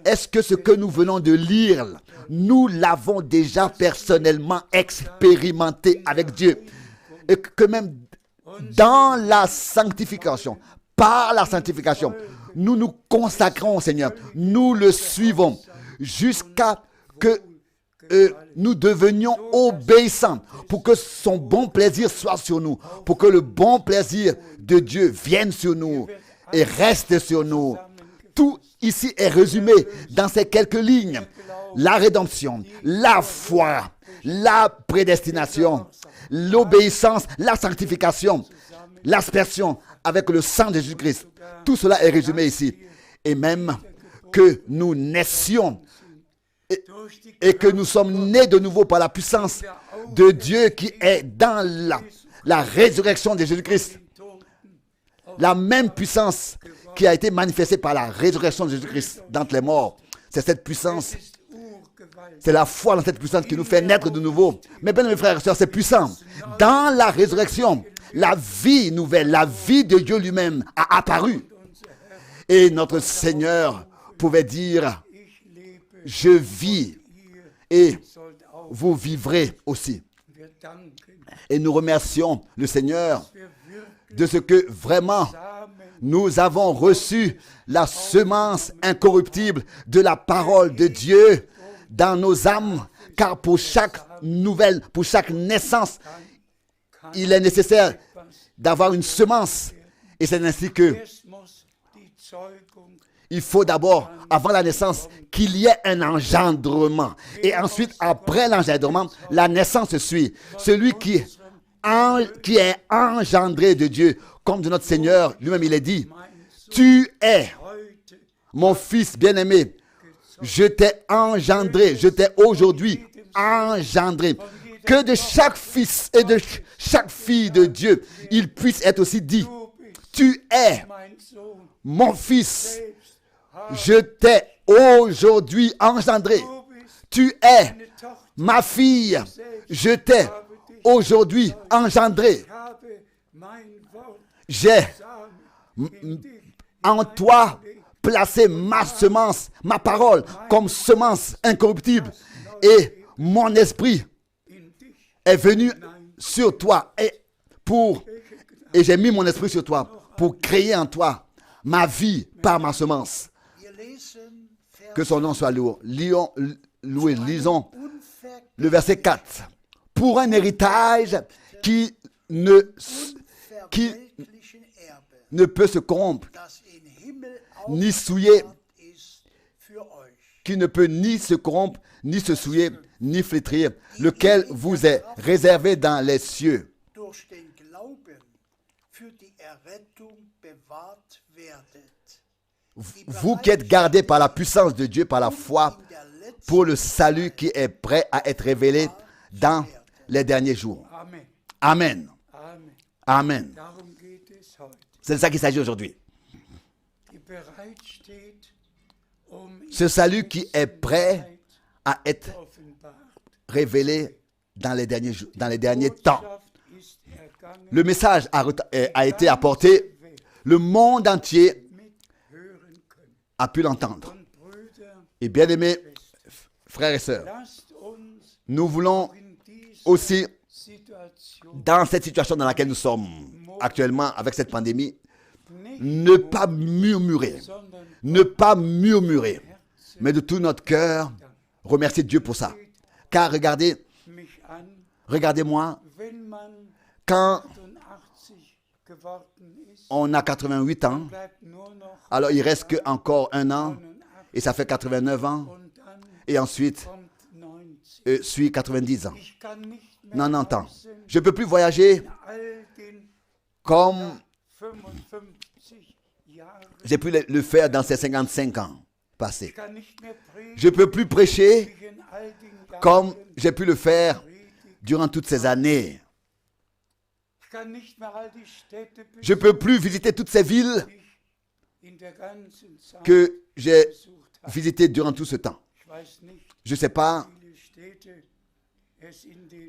Est-ce que ce que nous venons de lire, nous l'avons déjà personnellement expérimenté avec Dieu? Et que même dans la sanctification, par la sanctification, nous nous consacrons au Seigneur. Nous le suivons jusqu'à que nous devenions obéissants pour que son bon plaisir soit sur nous, pour que le bon plaisir de Dieu vienne sur nous et reste sur nous. Tout ici est résumé dans ces quelques lignes. La rédemption, la foi, la prédestination, l'obéissance, la sanctification, l'aspersion avec le sang de Jésus-Christ. Tout cela est résumé ici. Et même que nous naissions et que nous sommes nés de nouveau par la puissance de Dieu qui est dans la résurrection de Jésus-Christ. La même puissance qui a été manifestée par la résurrection de Jésus-Christ d'entre les morts. C'est cette puissance, c'est la foi dans cette puissance qui nous fait naître de nouveau. Mais bien mes frères et sœurs, c'est puissant. Dans la résurrection, la vie nouvelle, la vie de Dieu lui-même a apparu. Et notre Seigneur pouvait dire, je vis et vous vivrez aussi. Et nous remercions le Seigneur de ce que vraiment nous avons reçu la semence incorruptible de la parole de Dieu dans nos âmes, car pour chaque nouvelle, pour chaque naissance, il est nécessaire d'avoir une semence. Et c'est ainsi que il faut d'abord, avant la naissance, qu'il y ait un engendrement. Et ensuite, après l'engendrement, la naissance suit. Celui qui est engendré de Dieu, comme de notre Seigneur, lui-même il est dit, tu es mon fils bien-aimé, je t'ai engendré, je t'ai aujourd'hui engendré. Que de chaque fils et de chaque fille de Dieu, il puisse être aussi dit, tu es mon fils, je t'ai aujourd'hui engendré. Tu es ma fille, je t'ai aujourd'hui engendré. J'ai en toi placé ma semence, ma parole, comme semence incorruptible. Et mon esprit est venu sur toi et j'ai mis mon esprit sur toi pour créer en toi ma vie par ma semence. Que son nom soit loué. Lisons le verset 4. Pour un héritage qui ne peut se corrompre, ni souiller, qui ne peut ni se corrompre, ni se souiller, ni flétrir, lequel vous est réservé dans les cieux. Vous qui êtes gardés par la puissance de Dieu, par la foi, pour le salut qui est prêt à être révélé dans les derniers jours. Amen. Amen. C'est de ça qu'il s'agit aujourd'hui. Ce salut qui est prêt à être révélé dans les derniers temps. Le message a été apporté. Le monde entier a pu l'entendre. Et bien aimés frères et sœurs, nous voulons aussi, dans cette situation dans laquelle nous sommes actuellement avec cette pandémie, ne pas murmurer, mais de tout notre cœur, remercier Dieu pour ça. Car regardez-moi, quand on a 88 ans, alors il reste qu'encore un an, et ça fait 89 ans, et ensuite suit 90 ans. 90 ans. Je ne peux plus voyager comme j'ai pu le faire dans ces 55 ans passés. Je ne peux plus prêcher comme j'ai pu le faire durant toutes ces années. Je ne peux plus visiter toutes ces villes que j'ai visitées durant tout ce temps. Je ne sais pas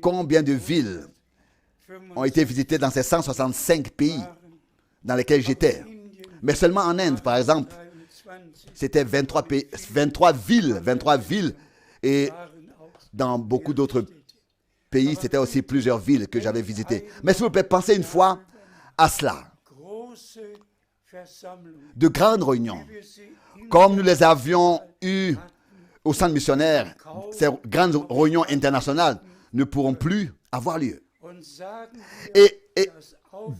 combien de villes ont été visités dans ces 165 pays dans lesquels j'étais. Mais seulement en Inde, par exemple, c'était 23 villes. Et dans beaucoup d'autres pays, c'était aussi plusieurs villes que j'avais visitées. Mais s'il vous plaît, pensez une fois à cela. De grandes réunions, comme nous les avions eues au centre missionnaire, ces grandes réunions internationales ne pourront plus avoir lieu. Et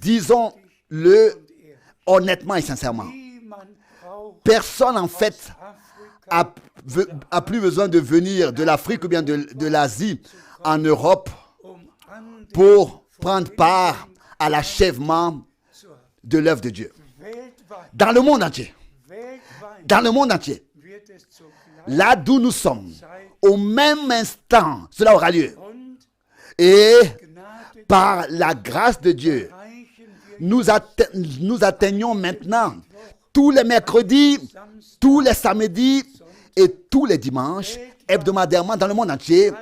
disons-le honnêtement et sincèrement, personne en fait a plus besoin de venir de l'Afrique ou bien de l'Asie en Europe pour prendre part à l'achèvement de l'œuvre de Dieu. Dans le monde entier. Dans le monde entier. Là d'où nous sommes, au même instant, cela aura lieu. Et par la grâce de Dieu, nous atteignons maintenant tous les mercredis, tous les samedis et tous les dimanches, hebdomadairement dans le monde entier,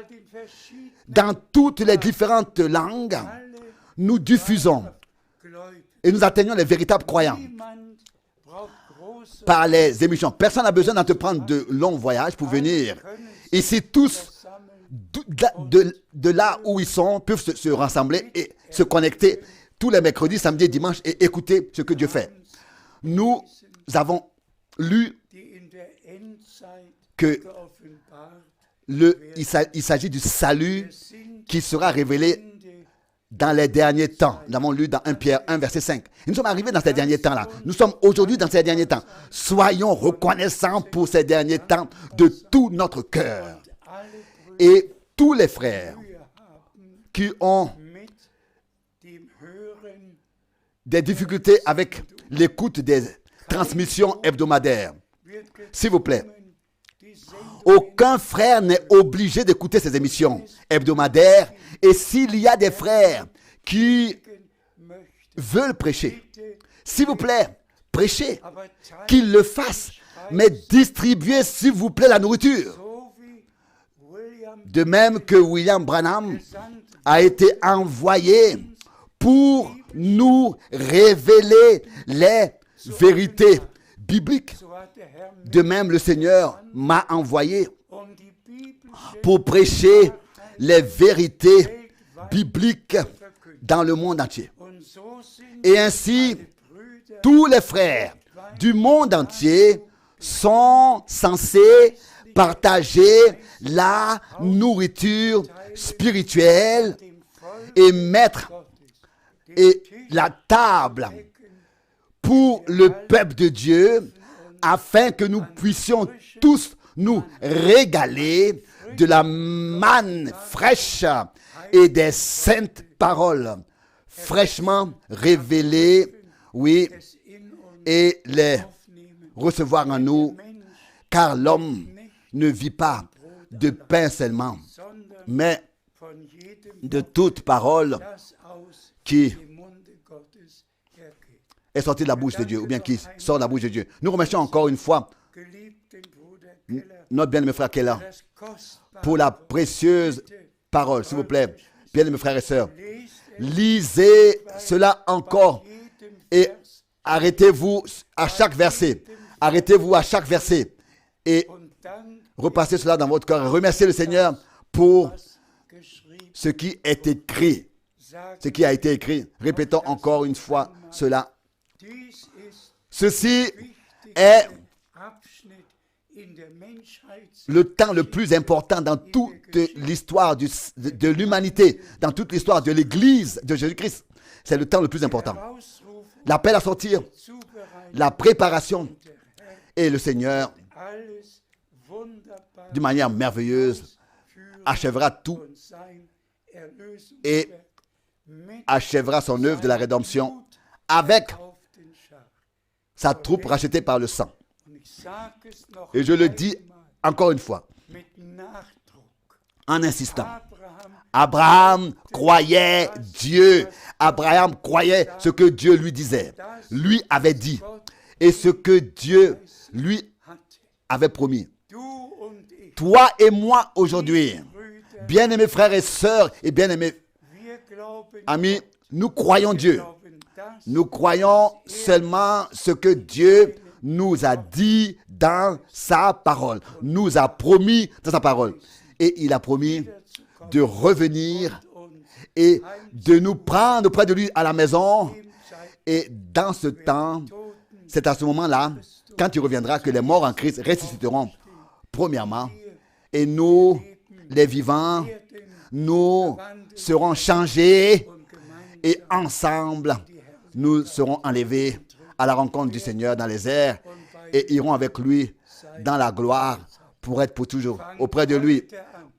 dans toutes les différentes langues, nous diffusons et nous atteignons les véritables croyants par les émissions. Personne n'a besoin d'entreprendre de longs voyages pour venir. Ici, tous, de là où ils sont, peuvent se rassembler et se connecter tous les mercredis, samedis et dimanches et écouter ce que Dieu fait. Nous avons lu que il s'agit du salut qui sera révélé dans les derniers temps. Nous l'avons lu dans 1 Pierre 1, verset 5. Et nous sommes arrivés dans ces derniers temps-là. Nous sommes aujourd'hui dans ces derniers temps. Soyons reconnaissants pour ces derniers temps de tout notre cœur. Et tous les frères qui ont des difficultés avec l'écoute des transmissions hebdomadaires, s'il vous plaît, aucun frère n'est obligé d'écouter ces émissions hebdomadaires. Et s'il y a des frères qui veulent prêcher, s'il vous plaît, prêchez, qu'ils le fassent, mais distribuez, s'il vous plaît, la nourriture. De même que William Branham a été envoyé pour nous révéler les vérités bibliques. De même, le Seigneur m'a envoyé pour prêcher les vérités bibliques dans le monde entier. Et ainsi, tous les frères du monde entier sont censés partager la nourriture spirituelle et mettre la table pour le peuple de Dieu, afin que nous puissions tous nous régaler de la manne fraîche et des saintes paroles fraîchement révélées, oui, et les recevoir en nous, car l'homme ne vit pas de pain seulement, mais de toute parole qui est sortie de la bouche de Dieu, ou bien qui sort de la bouche de Dieu. Nous remercions encore une fois notre bien-aimé frère Keller pour la précieuse parole. S'il vous plaît, bien-aimés frères et sœurs, lisez cela encore et arrêtez-vous à chaque verset. Arrêtez-vous à chaque verset et repassez cela dans votre cœur et remerciez le Seigneur pour ce qui est écrit. Ce qui a été écrit. Répétons encore une fois cela. Ceci est le temps le plus important dans toute l'histoire de l'humanité, dans toute l'histoire de l'Église de Jésus-Christ. C'est le temps le plus important. L'appel à sortir, la préparation, et le Seigneur, d'une manière merveilleuse, achèvera tout et achèvera son œuvre de la rédemption avec sa troupe rachetée par le sang. Et je le dis encore une fois, en insistant. Abraham croyait Dieu. Abraham croyait ce que Dieu lui disait. Lui avait dit. Et ce que Dieu lui avait promis. Toi et moi aujourd'hui, bien-aimés frères et sœurs et bien-aimés, Amis, nous croyons Dieu. glauben das, Nous croyons seulement ce que Dieu nous a dit dans sa parole, nous a promis dans sa parole. Et il a promis de revenir et de nous prendre auprès de lui à la maison. Et dans ce temps, c'est à ce moment-là, quand il reviendra, que les morts en Christ ressusciteront, premièrement. Et nous, les vivants, nous serons changés et ensemble, nous serons enlevés à la rencontre du Seigneur dans les airs et irons avec lui dans la gloire pour être pour toujours auprès de lui.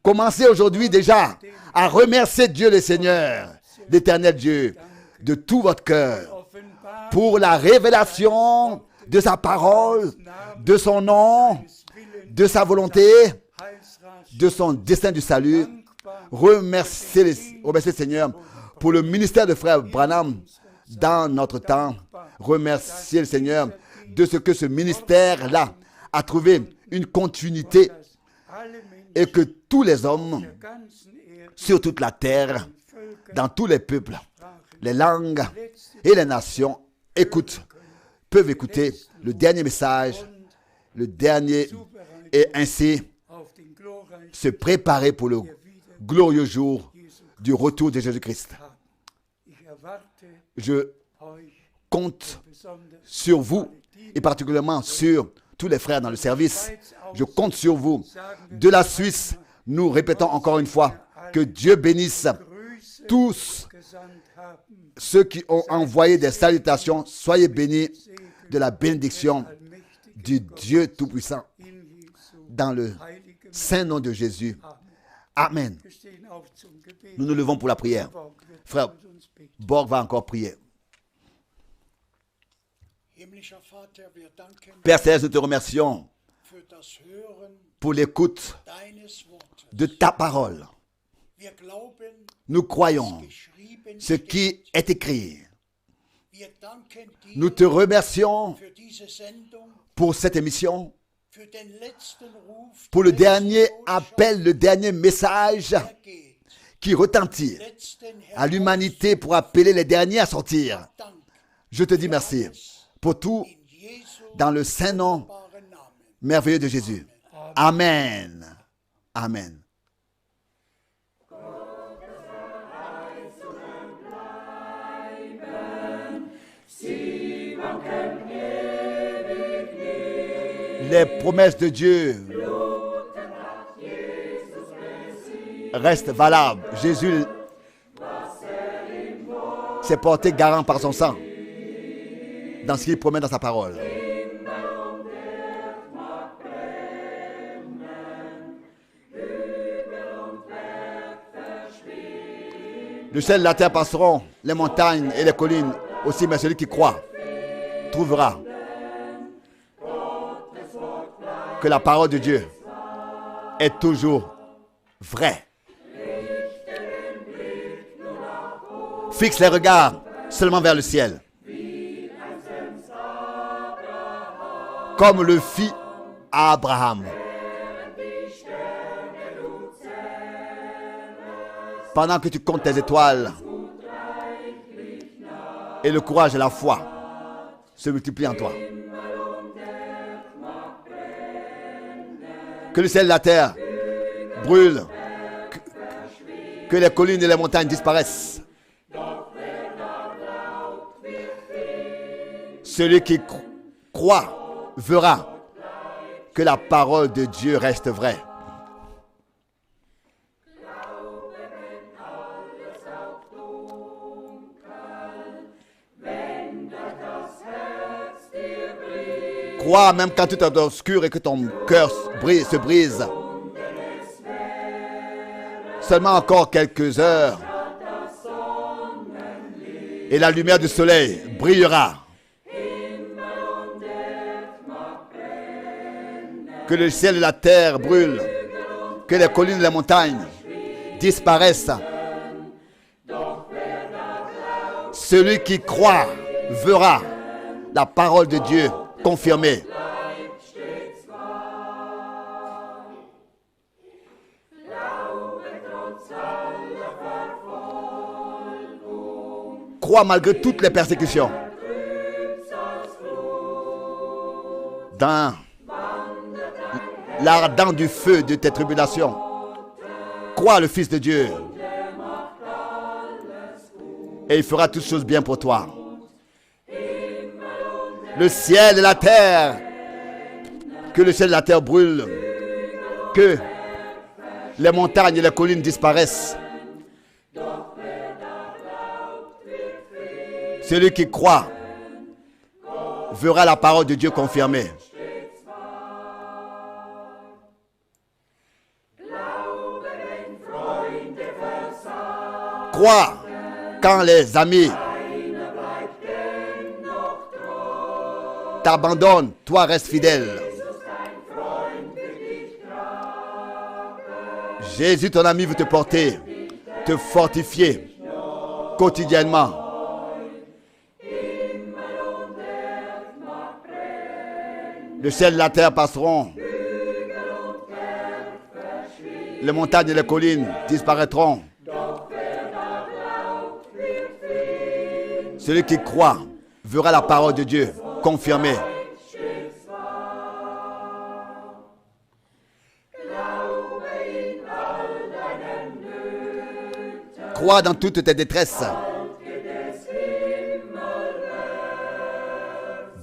Commencez aujourd'hui déjà à remercier Dieu le Seigneur, l'Éternel Dieu, de tout votre cœur pour la révélation de sa parole, de son nom, de sa volonté, de son dessein du salut. Remerciez le Seigneur pour le ministère de frère Branham dans notre temps. Remerciez le Seigneur de ce que ce ministère-là a trouvé une continuité et que tous les hommes sur toute la terre, dans tous les peuples, les langues et les nations peuvent écouter le dernier message, le dernier, et ainsi se préparer pour le glorieux jour du retour de Jésus-Christ. Je compte sur vous et particulièrement sur tous les frères dans le service. Je compte sur vous. De la Suisse, nous répétons encore une fois que Dieu bénisse tous ceux qui ont envoyé des salutations. Soyez bénis de la bénédiction du Dieu Tout-Puissant dans le saint nom de Jésus. Amen. Nous nous levons pour la prière. Frère Borg va encore prier. Père Céleste, nous te remercions pour l'écoute de ta parole. Nous croyons ce qui est écrit. Nous te remercions pour cette émission, pour le dernier appel, le dernier message qui retentit à l'humanité pour appeler les derniers à sortir. Je te dis merci pour tout dans le saint nom merveilleux de Jésus. Amen. Amen. Les promesses de Dieu restent valables. Jésus s'est porté garant par son sang dans ce qu'il promet dans sa parole. Le ciel et la terre passeront, les montagnes et les collines aussi, mais celui qui croit trouvera que la parole de Dieu est toujours vraie. Fixe les regards seulement vers le ciel, comme le fit Abraham. Pendant que tu comptes tes étoiles, et le courage et la foi se multiplient en toi. Que le ciel et la terre brûlent, que les collines et les montagnes disparaissent. Celui qui croit verra que la parole de Dieu reste vraie. Crois même quand tout est obscur et que ton cœur se brise. Seulement encore quelques heures et la lumière du soleil brillera. Que le ciel et la terre brûlent, que les collines et les montagnes disparaissent. Celui qui croit verra la parole de Dieu confirmée. croit malgré toutes les persécutions. Dans l'ardent du feu de tes tribulations, crois le Fils de Dieu et il fera toutes choses bien pour toi. Le ciel et la terre, que le ciel et la terre brûlent, que les montagnes et les collines disparaissent. Celui qui croit verra la parole de Dieu confirmée. Crois quand les amis t'abandonnent, toi reste fidèle. Jésus, ton ami, veut te porter, te fortifier quotidiennement. Le ciel et la terre passeront. Les montagnes et les collines disparaîtront. Celui qui croit verra la parole de Dieu confirmée. Crois dans toutes tes détresses.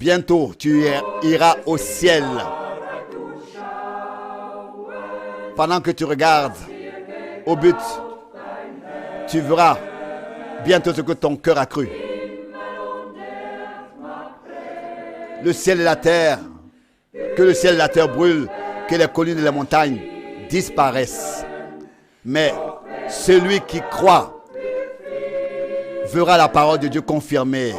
Bientôt, tu iras au ciel. Pendant que tu regardes au but, tu verras bientôt ce que ton cœur a cru. Le ciel et la terre, que le ciel et la terre brûlent, que les collines et les montagnes disparaissent. Mais celui qui croit verra la parole de Dieu confirmée.